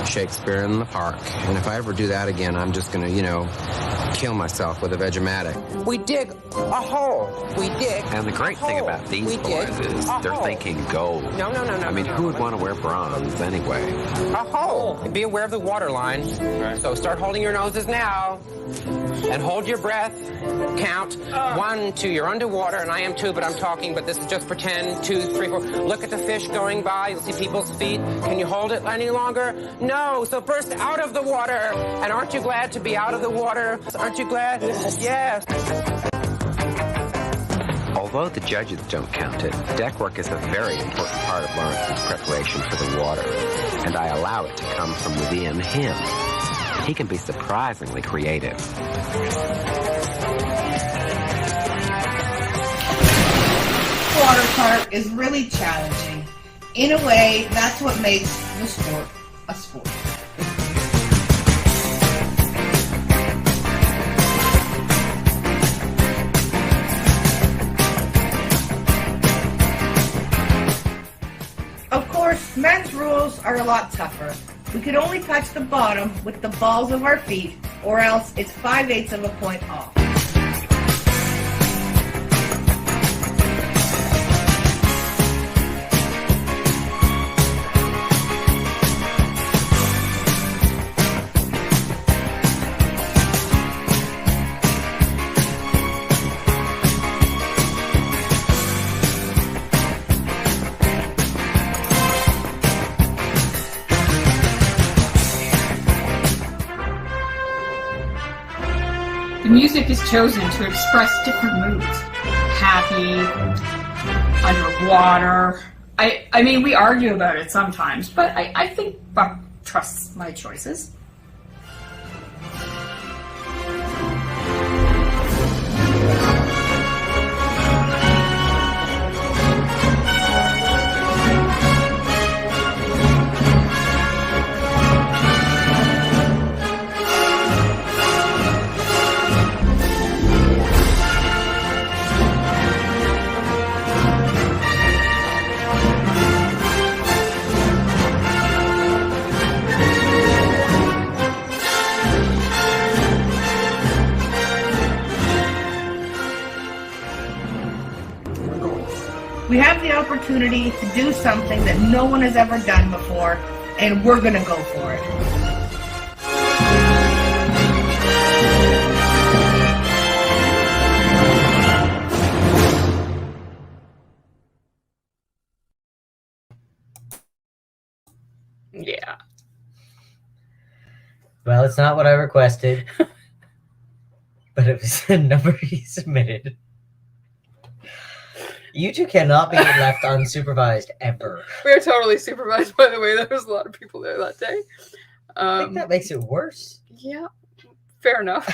Shakespeare in the Park, and if I ever do that again, I'm just gonna, kill myself with a Vegematic. We dig a hole. We dig. And the great thing about these boys is they're thinking gold. No. I mean, who would want to wear bronze anyway? A hole. And be aware of the water line. Right. So start holding your noses now. And hold your breath. Count. 1, 2. You're underwater, and I am too, but I'm talking, but this is just pretend. 2, 3, 4. Look at the fish going by. You'll see people's feet. Can you hold it any longer? No. So burst out of the water. And aren't you glad to be out of the water? Aren't you glad? Yes. Although the judges don't count it, deck work is a very important part of Lawrence's preparation for the water, and I allow it to come from within him. He can be surprisingly creative. Water park is really challenging. In a way, that's what makes the sport a sport. Of course, men's rules are a lot tougher. We can only touch the bottom with the balls of our feet, or else it's 5/8 of a point off. The music is chosen to express different moods. Happy, underwater. I mean, we argue about it sometimes, but I think Buck trusts my choices. We have the opportunity to do something that no one has ever done before, and we're gonna go for it. Yeah. Well, it's not what I requested, but it was the number he submitted. You two cannot be left unsupervised ever. We are totally supervised, by the way. There was a lot of people there that day. I think that makes it worse. Yeah, fair enough.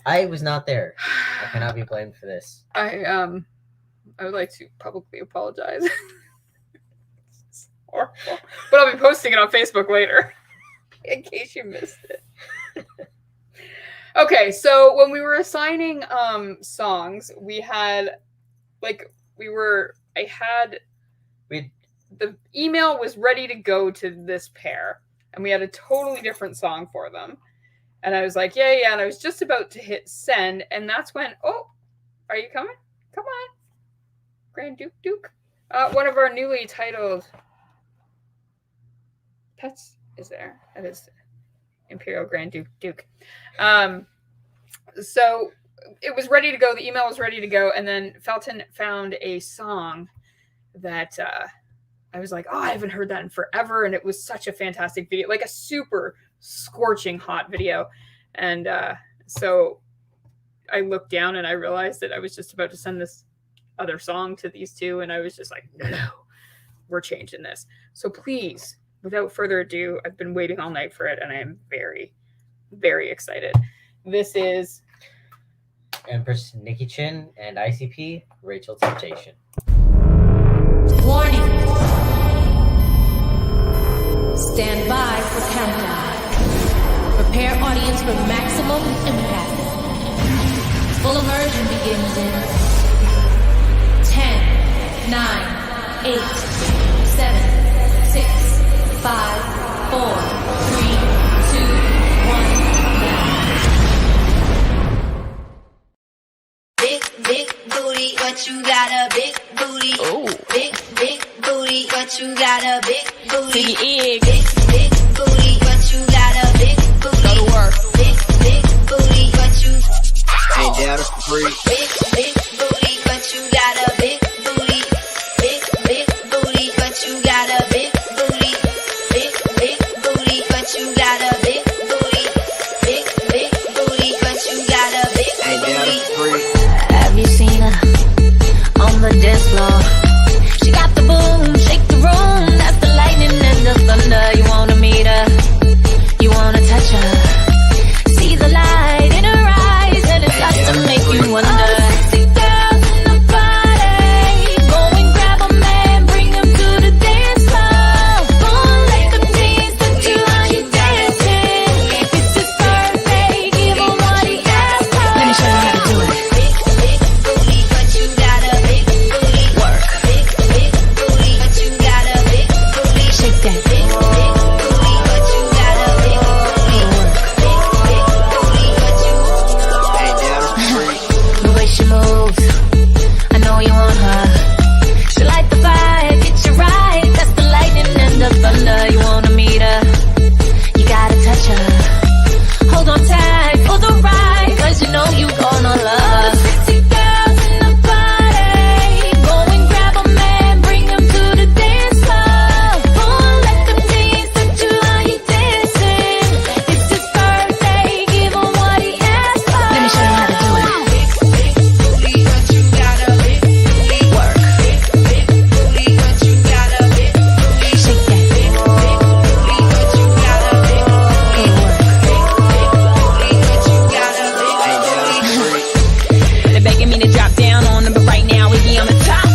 I was not there. I cannot be blamed for this. I would like to publicly apologize. It's horrible. But I'll be posting it on Facebook later, in case you missed it. Okay, so when we were assigning songs, we had the email was ready to go to this pair, and we had a totally different song for them. And I was like, yeah. And I was just about to hit send. And that's when, oh, are you coming? Come on. Grand Duke. One of our newly titled pets is there. That is Imperial Grand Duke. So it was ready to go. The email was ready to go. And then Felton found a song that I was like, oh, I haven't heard that in forever. And it was such a fantastic video, like a super scorching hot video. And so I looked down and I realized that I was just about to send this other song to these two. And I was just like, no, we're changing this. So please, without further ado, I've been waiting all night for it. And I am very, very excited. This is Empress Nikki Chin and ICP Rachel Temptation. Warning. Stand by for countdown. Prepare audience for maximum impact. Full immersion begins in 10, 9, 8, 7, 6, 5, 4, 3, 2, 1, now. Big booty, but you got a big booty. Oh. Big booty, but you got a big booty. Big booty, but you got a big booty. Go to work. Big booty, but you ain't down for free. Big booty, but you got a big booty. Big booty, but you got a big booty. Big booty, but you got a big booty. Big booty, but you got a big booty. Ain't down for free. Have you seen her on the dance floor? She got the boom, shake the room. That's the lightning and the thunder. You wanna meet her, you wanna touch her. See the light in her eyes, and it starts to make you wonder. All the sexy girls in the party, go and grab a man, bring him to the dance floor. Go and let them dance until you dancing. It's his birthday, give him what he asked for. Let me show you how to do it. Big booty, but you got a big booty. Work. Big booty, but you got a big booty. Shake that. Big booty, but you got a big booty. Big booty, but you Ain't down for free. The way she moves, I know you want her. She light the fire, get you right. That's the lightning and the thunder. You wanna meet her, you gotta touch her. Hold on tight for the ride, 'cause you know you gonna love her. All the sexy girls in the party, go and grab a man, bring him to the dance floor. Go and let them dance until you dancing. It's his birthday, give him what he asked for. Let me show you how to do it. big booty, but you got a big booty. Work. Big booty, but you got a big booty. Shake that. Big booty, but you got a big booty. Big booty, but you got a big Ain't down booty. for free. They're begging me to drop down on them, but right now we be on the top.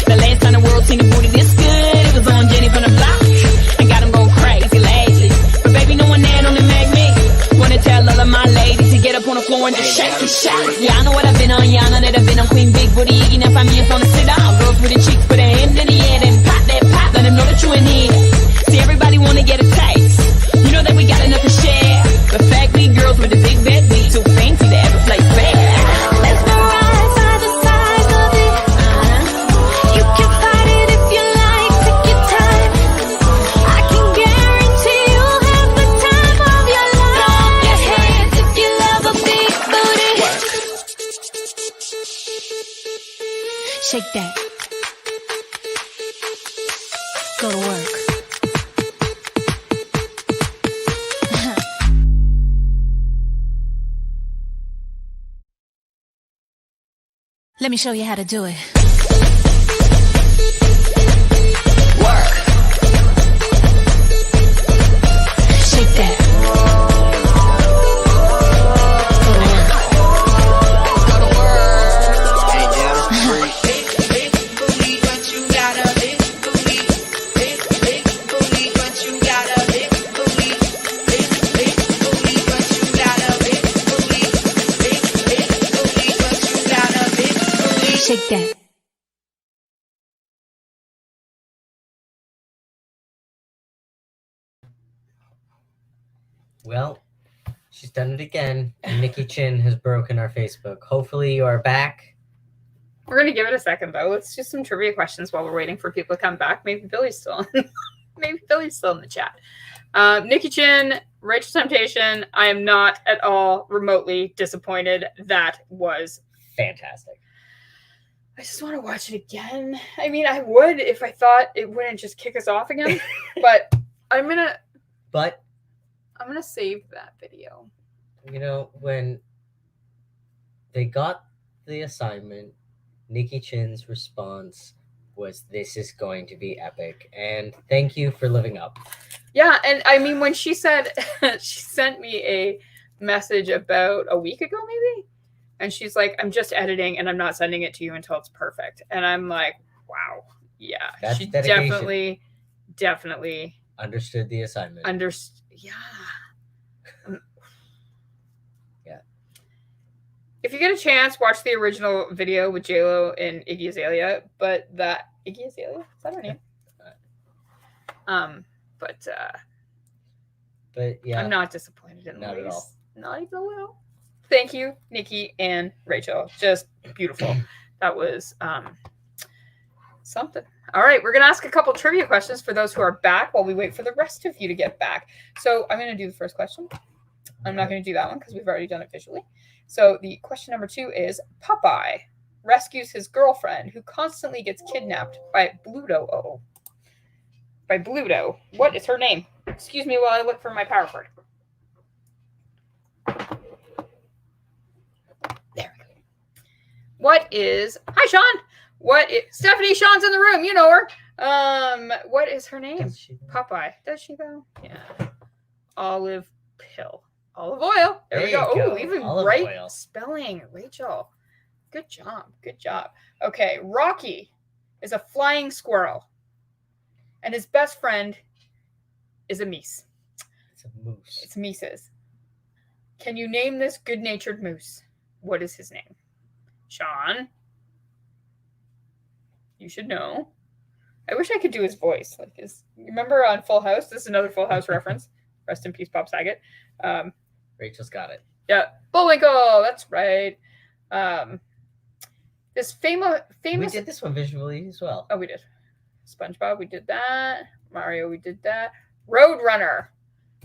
The last time the world seen a booty this good, it was on Jenny from the block. And got them going crazy lately. But baby, no one there only make me wanna tell all of my ladies to get up on the floor and just shake it, shake. Yeah, I know what I've been on, yeah, I know that I've been on Queen Big Booty, Iggy, now families wanna sit down. Girls with the cheeks, put their hand in the air, then pop that pop, let them know that you in here. See, everybody wanna get a taste. You know that we got enough to share. But fact, we girls with the big bed, we too fancy to ever play fair. Mesmerized by the size of it. You can fight it if you like. Take your time. I can guarantee you'll have the time of your life. Throw up your hands if you love a big booty. Shake that. Go to work. Let me show you how to do it. Work. Shake that. Go to work. Ain't down for free. Big booty, but you got a big booty. Big booty, but you got a big booty. Big booty, but you got a big booty. Big booty, but you got a big booty. Shake that. Well, She's done it again. And Nikki Chin has broken our Facebook. Hopefully you are back. We're gonna give it a second though. Let's do some trivia questions while we're waiting for people to come back. Maybe Billy's still maybe Billy's still in the chat. Nikki Chin, Rachel Temptation. I am not at all remotely disappointed. That was fantastic. I just want to watch it again. I mean, I would if I thought it wouldn't just kick us off again. But I'm gonna save that video. You know, when they got the assignment, Nikki Chin's response was, "This is going to be epic," and thank you for living up. Yeah, and I mean, when she said she sent me a message about a week ago, maybe, and she's like, "I'm just editing, and I'm not sending it to you until it's perfect," and I'm like, "Wow, yeah." That's she dedication. definitely Understood the assignment. Yeah. Yeah. If you get a chance, watch the original video with JLo and Iggy Azalea. But that Iggy Azalea, is that her name? But yeah, I'm not disappointed in not the at least. all. Not even a little. Thank you, Nikki and Rachel. Just beautiful. That was something. All right, we're gonna ask a couple trivia questions for those who are back while we wait for the rest of you to get back. So I'm gonna do the first question. I'm not gonna do that one because we've already done it visually. So the question number 2 is: Popeye rescues his girlfriend who constantly gets kidnapped by Bluto. By Bluto. What is her name? Excuse me while I look for my power cord. There we go. What is... Hi, Sean! What is... Stephanie, Sean's in the room. You know her. What is her name? Popeye. Does she, though? Yeah. Olive pill. Olive oil. There we go. Oh, even Olive right oil. spelling, Rachel. Good job. Good job. Okay, Rocky is a flying squirrel, and his best friend is a meese. It's a moose. It's Mises. Can you name this good-natured moose? What is his name? Sean? You should know. I wish I could do his voice. Like his. Remember on Full House? This is another Full House reference. Rest in peace, Bob Saget. Rachel's got it. Yeah, Bullwinkle. That's right. This famous. We did this one visually as well. Oh, we did. SpongeBob, we did that. Mario, we did that. Roadrunner.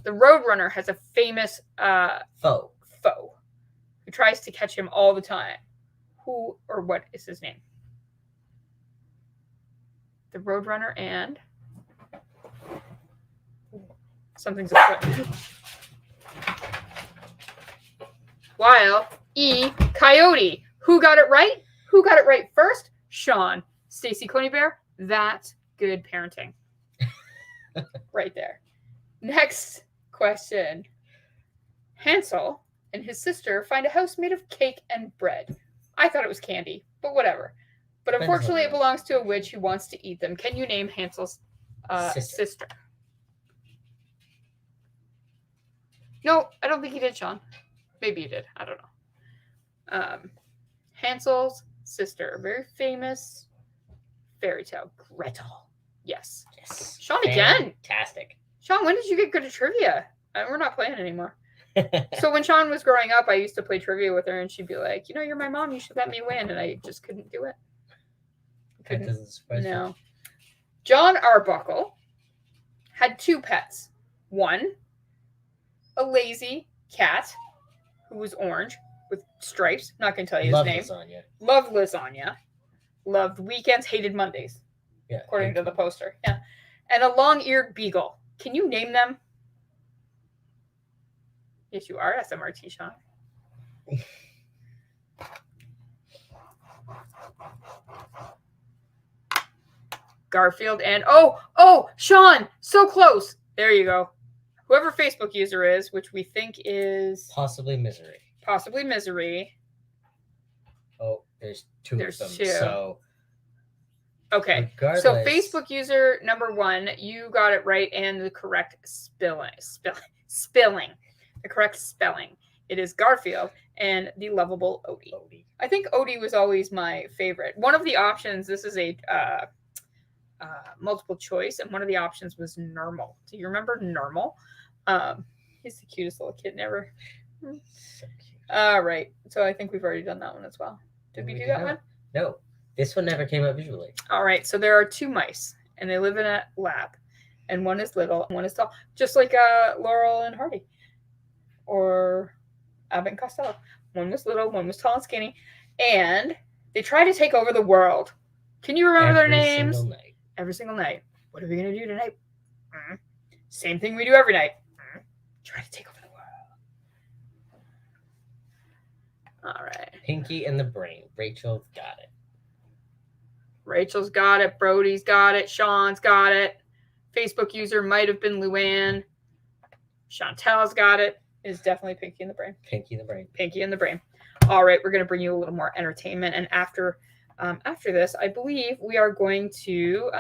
The Roadrunner has a famous foe who tries to catch him all the time. Who or what is his name? The Roadrunner and something's afoot. While E. Coyote. Who got it right? Who got it right first? Sean. Stacy Coney Bear. That's good parenting. Right there. Next question. Hansel and his sister find a house made of cake and bread. I thought it was candy, but whatever. But unfortunately, it belongs to a witch who wants to eat them. Can you name Hansel's sister? No, I don't think he did, Sean. Maybe he did. I don't know. Hansel's sister, very famous fairy tale, Gretel. Yes. Sean again. Fantastic. Sean, when did you get good at trivia? We're not playing anymore. So when Sean was growing up, I used to play trivia with her, and she'd be like, "You're my mom. You should let me win," and I just couldn't do it. That doesn't surprise me. No. John Arbuckle had 2 pets. One, a lazy cat who was orange with stripes. Not going to tell you his name. Lasagna. Loved lasagna. Loved weekends, hated Mondays. Yeah. According to the poster. Yeah. And a long-eared beagle. Can you name them? Yes, you are, SMRT, Sean. Garfield and Sean, so close. There you go. Whoever Facebook user is, which we think is possibly Misery. Oh, there's 2 of them. 2. So okay. regardless, So Facebook user number 1, you got it right and the correct spelling. The correct spelling. It is Garfield and the lovable Odie. I think Odie was always my favorite. One of the options, this is a multiple choice, and one of the options was Normal. Do you remember Normal? He's the cutest little kitten ever. All right. So I think we've already done that one as well. Did we do that one? No. This one never came up visually. All right. So there are 2 mice, and they live in a lab, and one is little, and one is tall, just like Laurel and Hardy, or Abbott and Costello. One was little, one was tall and skinny, and they try to take over the world. Can you remember their names? Every single night. Every single night. What are we gonna do tonight? Same thing we do every night. Try to take over the world. All right. Pinky and the Brain. Rachel's got it. Rachel's got it. Brody's got it. Sean's got it. Facebook user might have been Luann. Chantel's got it. It's definitely Pinky and the Brain. Pinky and the Brain. Pinky and the Brain. All right, we're going to bring you a little more entertainment, and after this, I believe we are going to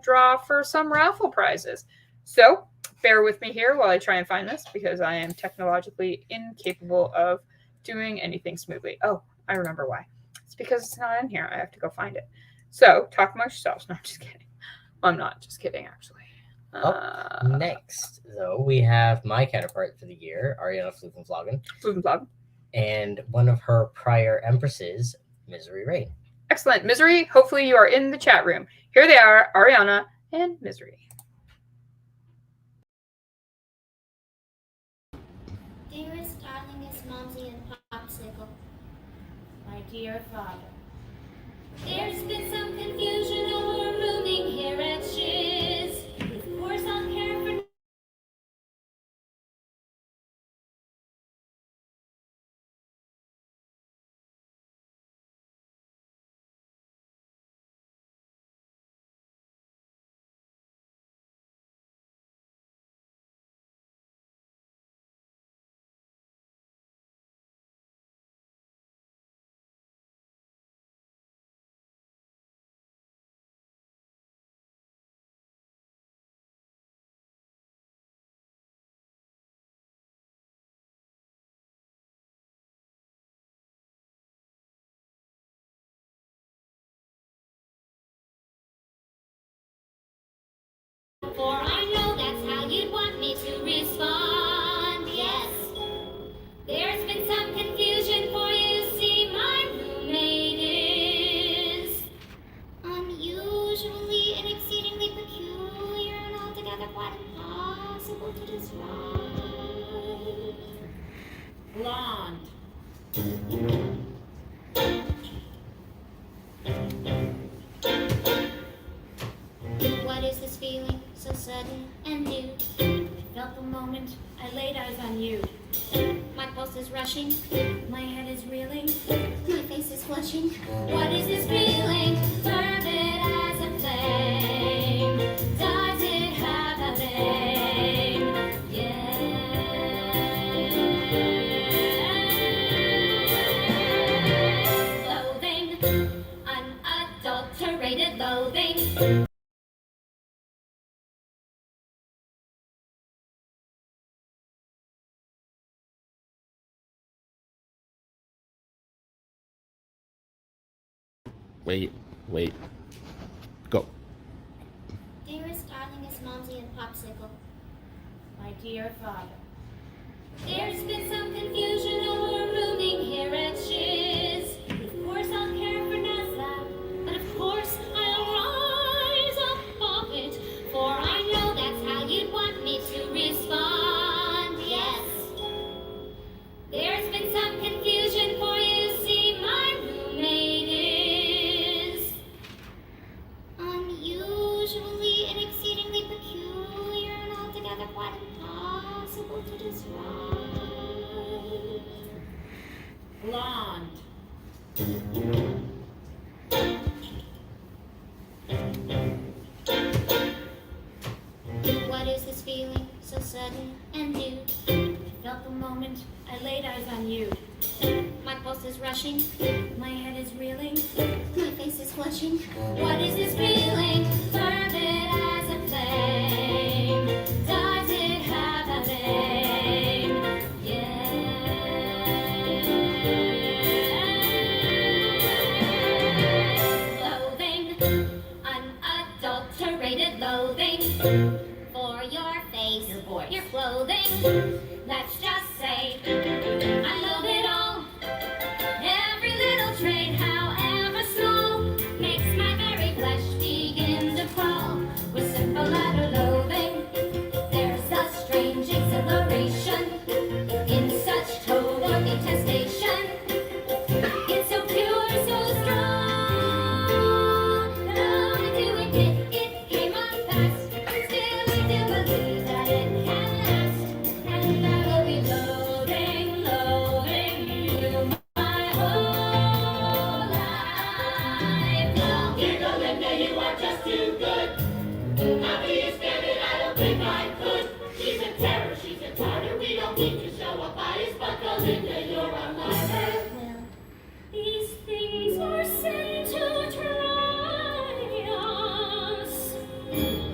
draw for some raffle prizes. So bear with me here while I try and find this, because I am technologically incapable of doing anything smoothly. Oh, I remember why. It's because it's not in here. I have to go find it. So talk amongst yourselves. No, I'm just kidding. Well, I'm not just kidding, actually. Next, though, we have my counterpart for the year, Ariana Flugenflogen. Flugenflogen. And one of her prior empresses, Misery Rain. Excellent. Misery, hopefully you are in the chat room. Here they are, Ariana and Misery. Dearest darlingest Momsy and Popsicle. My dear father. There's been some confusion over rooming here at Shiz. Of course I'll care for for I know that's how you'd want me to respond. Yes, there's been some confusion, for you see my roommate is unusually and exceedingly peculiar and altogether quite impossible to describe. Blonde. What is this feeling so sudden and new? I felt the moment I laid eyes on you. My pulse is rushing, my head is reeling, my face is flushing. What is this feeling? Fervid as a flame. Does it have a name? Yes. Loathing, unadulterated loathing. Wait. Go. Dearest darlingest Momsy and Popsicle. My dear father. There's been some confusion over rooming here at Shiz. Of course I'll care for Nassau, but of course I'll rise above it, for I know that's how you'd want me to respond. Yes, there's been some confusion, for you see my roommate is unusually and exceedingly peculiar and altogether quite impossible to describe. Blonde. What is this feeling so sudden and new? I felt the moment I laid eyes on you. My pulse is rushing, my head is reeling, my face is flushing. What is this feeling? Fervid as a flame. Does it have a name? Yes. Loathing, unadulterated loathing. For your face, your voice, your clothing. Let's just say You are just too good. After you stand it, I don't think I could. She's a terror, she's a tartar. We don't need to show our bodies, but Linda, you're a martyr. Well, these things were sent to try us.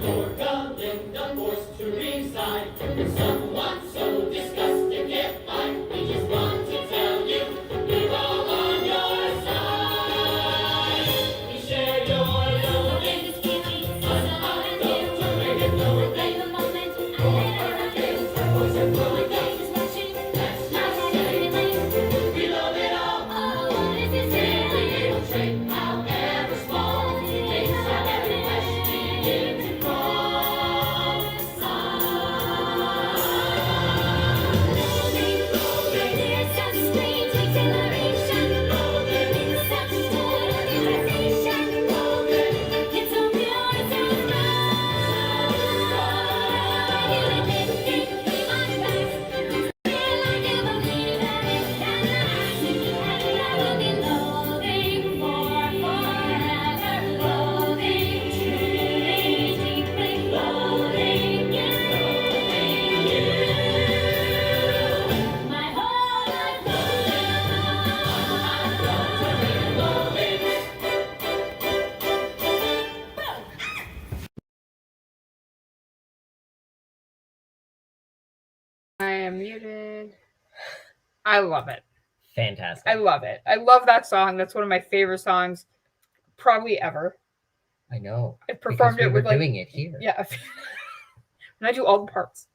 Poor Galinda forced to resign. With someone so disgusting yet fine. We just want to tell you, we're all on your side. We share your loathing. We love it all. Oh, is this really a trick? However small, things are every question begin to cross. There's such strange exhilaration. It's such total relaxation. It's so pure, it's so I am muted. I love it. Fantastic. I love it. I love that song. That's one of my favorite songs probably ever. I know. I performed because it with were like doing it here. Yeah. And I do all the parts.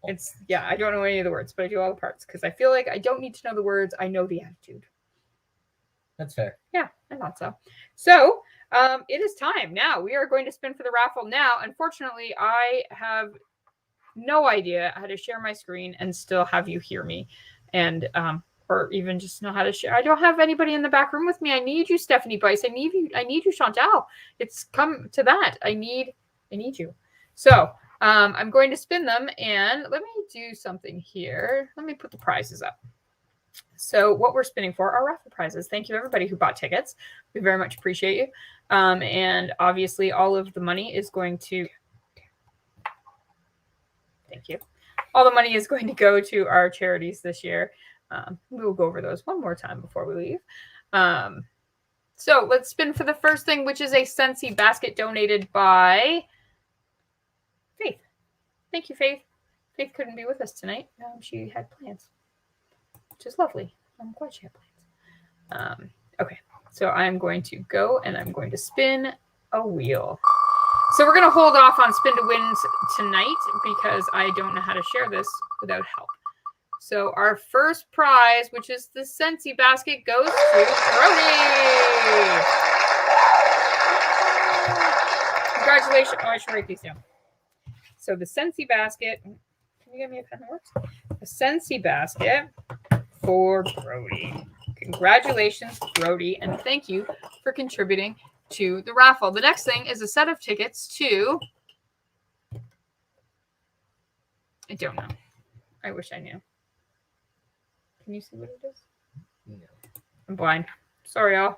It's I don't know any of the words, but I do all the parts because I feel like I don't need to know the words. I know the attitude. That's fair. Yeah, I thought so. So it is time now. We are going to spin for the raffle now. Unfortunately, I have no idea how to share my screen and still have you hear me, and or even just know how to share. I don't have anybody in the back room with me. I need you, Stephanie Bice. I need you, Chantal. It's come to that. I need you. So I'm going to spin them, and let me do something here. Let me put the prizes up. So what we're spinning for are raffle prizes. Thank you, everybody who bought tickets. We very much appreciate you. And obviously, all of the money is going to. Thank you. All the money is going to go to our charities this year. We will go over those one more time before we leave. So let's spin for the first thing, which is a Scentsy basket donated by Faith. Thank you, Faith. Faith couldn't be with us tonight. She had plans, which is lovely. I'm glad she had plans. Okay, so I'm going to go and I'm going to spin a wheel. So we're going to hold off on spin to wins tonight because I don't know how to share this without help. So our first prize, which is the Scentsy basket, goes to Brody. Congratulations. Oh, I should write these down. So the Scentsy basket. Can you give me a pen that works? The Scentsy basket for Brody. Congratulations, Brody, and thank you for contributing to the raffle. The next thing is a set of tickets to. I don't know. I wish I knew. Can you see what it is? No. I'm blind. Sorry, y'all.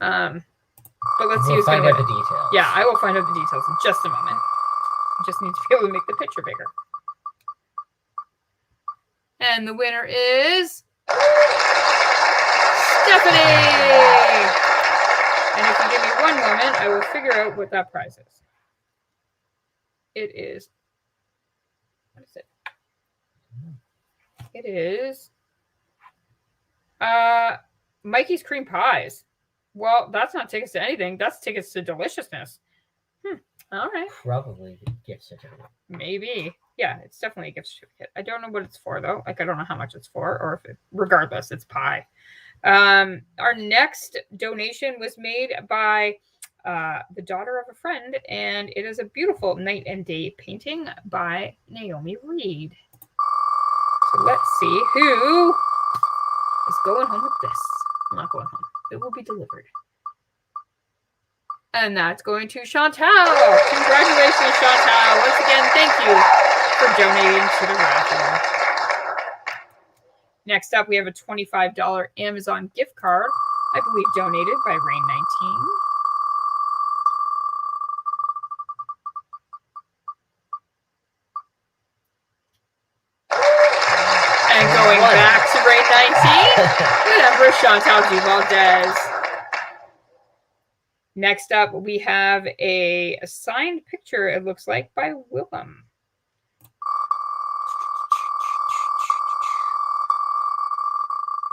But let's see We'll who's going find to out win. the details. Yeah, I will find out the details in just a moment. I just need to be able to make the picture bigger. And the winner is Stephanie. And if you give me one moment, I will figure out what that prize is. It is. What is it? It is. Mikey's cream pies. Well, that's not tickets to anything. That's tickets to deliciousness. All right. Probably the gift certificate. Maybe. Yeah, it's definitely a gift certificate. I don't know what it's for though. Like I don't know how much it's for, or if it, regardless, it's pie. Our next donation was made by the daughter of a friend, and it is a beautiful night and day painting by Naomi Reed. So let's see who is going home with this. I'm not going home. It will be delivered. And that's going to Chantal. Congratulations, Chantal. Once again, thank you for donating to the raffle. Next up, we have a $25 Amazon gift card, I believe donated by Rain19. Whatever, Chantal Duvaldez. Next up, we have a signed picture, it looks like, by Willem.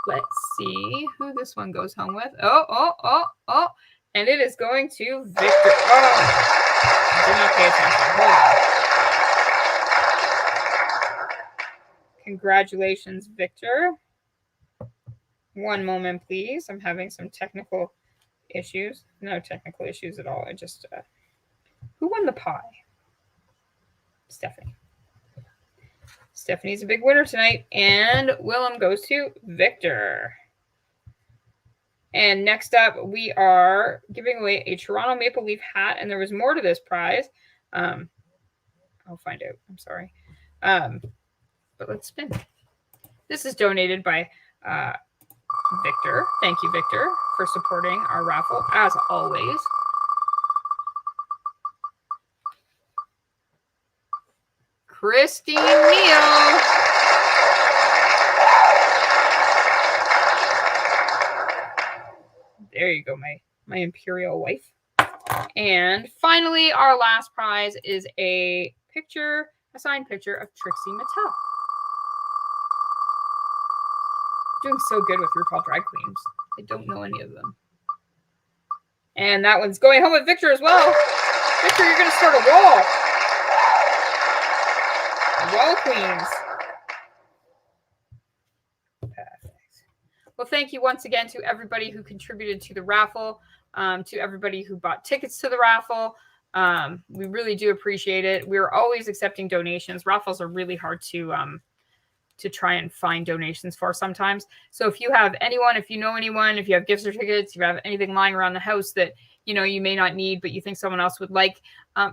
Let's see who this one goes home with. Oh. And it is going to Victor. Oh, I did not pay attention. Hold on. Congratulations, Victor. One moment, please. I'm having some technical issues. No technical issues at all. I just, who won the pie? Stephanie. Stephanie's a big winner tonight. And Willem goes to Victor. And next up, we are giving away a Toronto Maple Leaf hat. And there was more to this prize. I'll find out. I'm sorry. But let's spin. This is donated by Victor. Thank you, Victor, for supporting our raffle, as always. Christine Neal. There you go, my imperial wife. And finally, our last prize is a signed picture of Trixie Mattel. Doing so good with RuPaul Drag Queens. I don't know any of them. And that one's going home with Victor as well. Victor, you're going to start a wall. Wall Queens. Perfect. Well, thank you once again to everybody who contributed to the raffle, to everybody who bought tickets to the raffle. We really do appreciate it. We're always accepting donations. Raffles are really hard to try and find donations for sometimes. So if you have anyone, if you know anyone, if you have gifts or tickets, if you have anything lying around the house that you may not need, but you think someone else would like,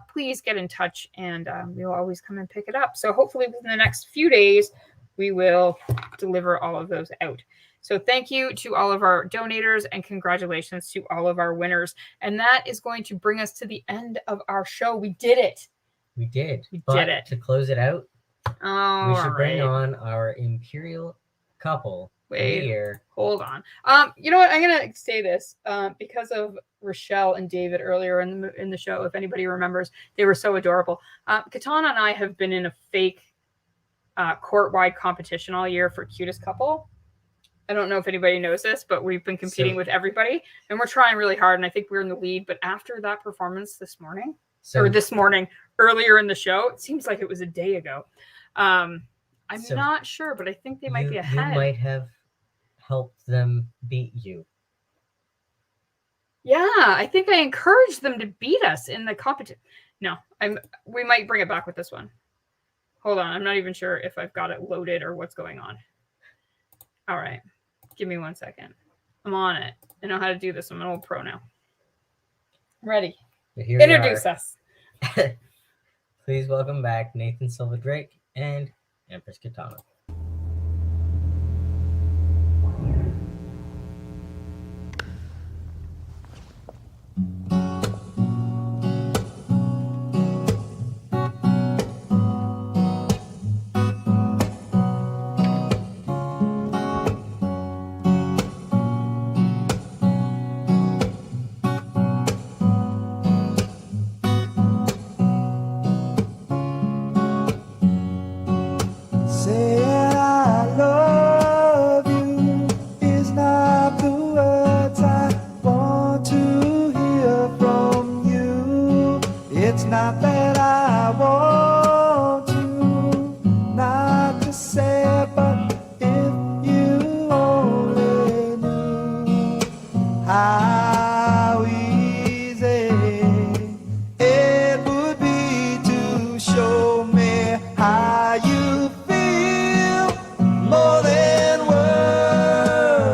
please get in touch and we'll always come and pick it up. So hopefully within the next few days, we will deliver all of those out. So thank you to all of our donators and congratulations to all of our winners. And that is going to bring us to the end of our show. We did it. We did. We but did it. To close it out, we should bring right. on our imperial couple. Wait, here. Hold on. You know what? I'm gonna say this because of Rochelle and David earlier in the show. If anybody remembers, they were so adorable. Katana and I have been in a fake court-wide competition all year for cutest couple. I don't know if anybody knows this, but we've been competing with everybody, and we're trying really hard. And I think we're in the lead. But after that performance earlier in the show, it seems like it was a day ago. I'm not sure, but I think they might be ahead. You might have helped them beat you. Yeah, I think I encouraged them to beat us in the competition. No, we might bring it back with this one. Hold on, I'm not even sure if I've got it loaded or what's going on. All right, give me 1 second. I'm on it. I know how to do this. I'm an old pro now. I'm ready. Introduce us. Please welcome back Nathan Silva Drake and Empress Katana. Saying I love you is not the words I want to hear from you. It's not that I want you not to say it, but if you only knew how easy it would be to show me how you more than words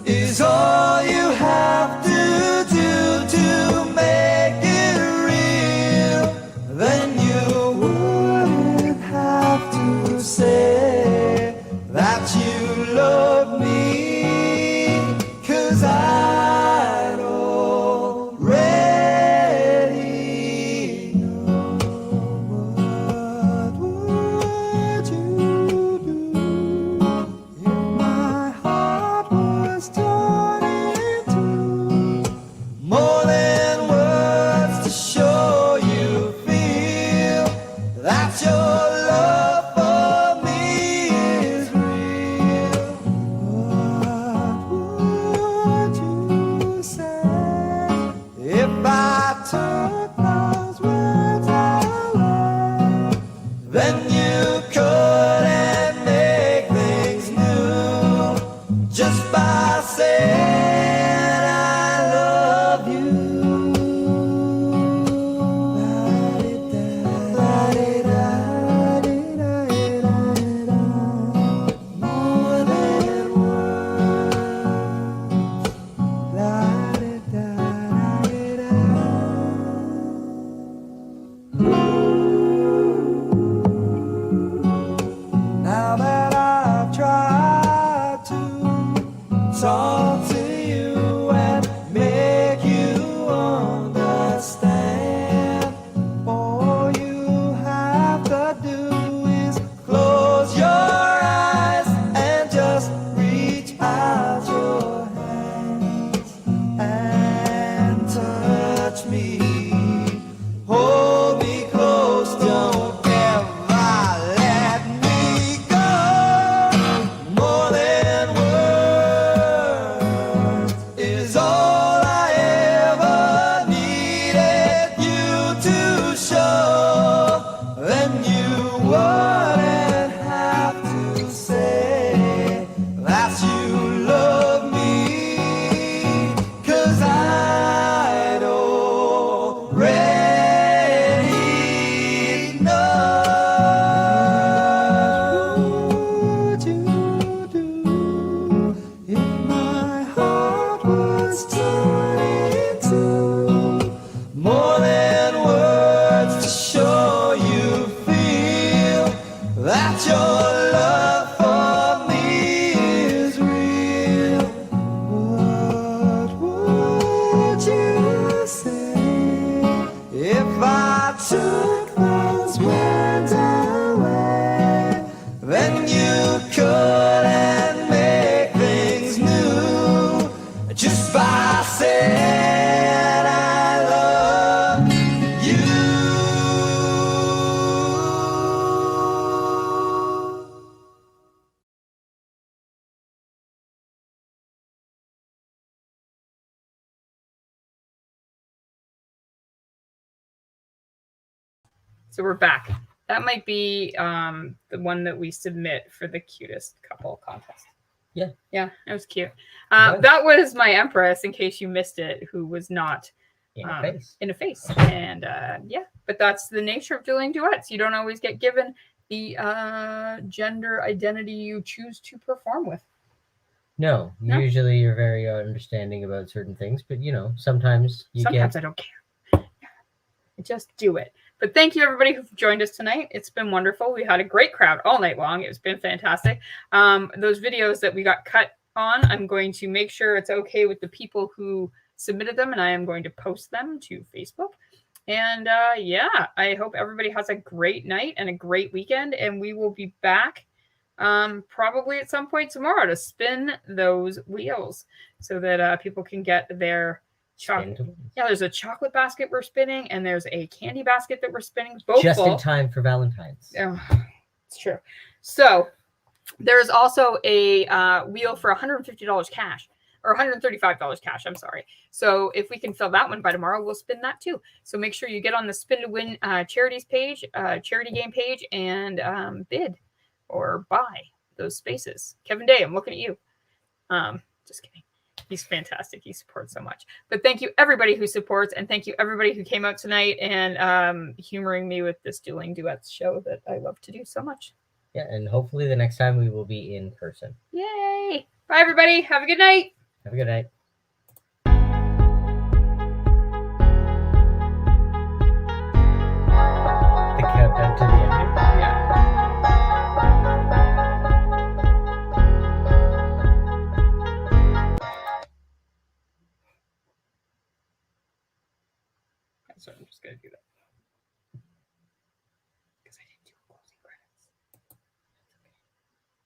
is all you have to do to make it real. took those words away, then you couldn't make things new just by saying I love you. So we're back. That might be the one that we submit for the cutest couple contest. Yeah. Yeah, it was cute. It was. That was my Empress, in case you missed it, who was not In a face. in a face. And yeah, but that's the nature of dueling duets. You don't always get given the gender identity you choose to perform with. No, No. usually you're very understanding about certain things, but you know, sometimes you Sometimes get. I don't care. Just do it. But thank you, everybody who joined us tonight. It's been wonderful. We had a great crowd all night long. It's been fantastic. Those videos that we got cut on, I'm going to make sure it's okay with the people who submitted them, and I am going to post them to Facebook. And yeah, I hope everybody has a great night and a great weekend, and we will be back probably at some point tomorrow to spin those wheels so that people can get their chocolate. Yeah, there's a chocolate basket we're spinning, and there's a candy basket that we're spinning. Both Just full. in time for Valentine's. Oh, it's true. So there's also a wheel for $150 cash, or $135 cash. I'm sorry. So if we can fill that one by tomorrow, we'll spin that too. So make sure you get on the Spin to Win charities page, charity game page, and bid or buy those spaces. Kevin Day, I'm looking at you. Just kidding. He's fantastic. He supports so much. But thank you, everybody who supports, and thank you, everybody who came out tonight and humoring me with this Dueling Duets show that I love to do so much. Yeah, and hopefully the next time we will be in person. Yay! Bye, everybody. Have a good night. Have a good night. The countdown to the ending. Yeah. So I'm just going to do that.